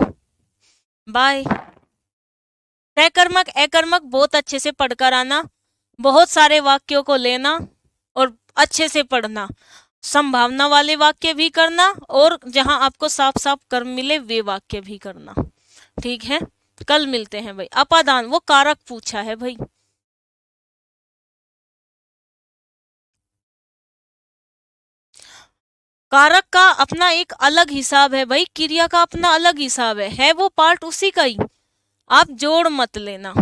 बाय। सकर्मक अकर्मक बहुत अच्छे से पढ़कर आना, बहुत सारे वाक्यों को लेना और अच्छे से पढ़ना, संभावना वाले वाक्य भी करना, और जहां आपको साफ साफ कर्म मिले वे वाक्य भी करना। ठीक है, कल मिलते हैं भाई। अपादान, वो कारक पूछा है भाई। कारक का अपना एक अलग हिसाब है भाई, क्रिया का अपना अलग हिसाब है वो पार्ट उसी का ही, आप जोड़ मत लेना।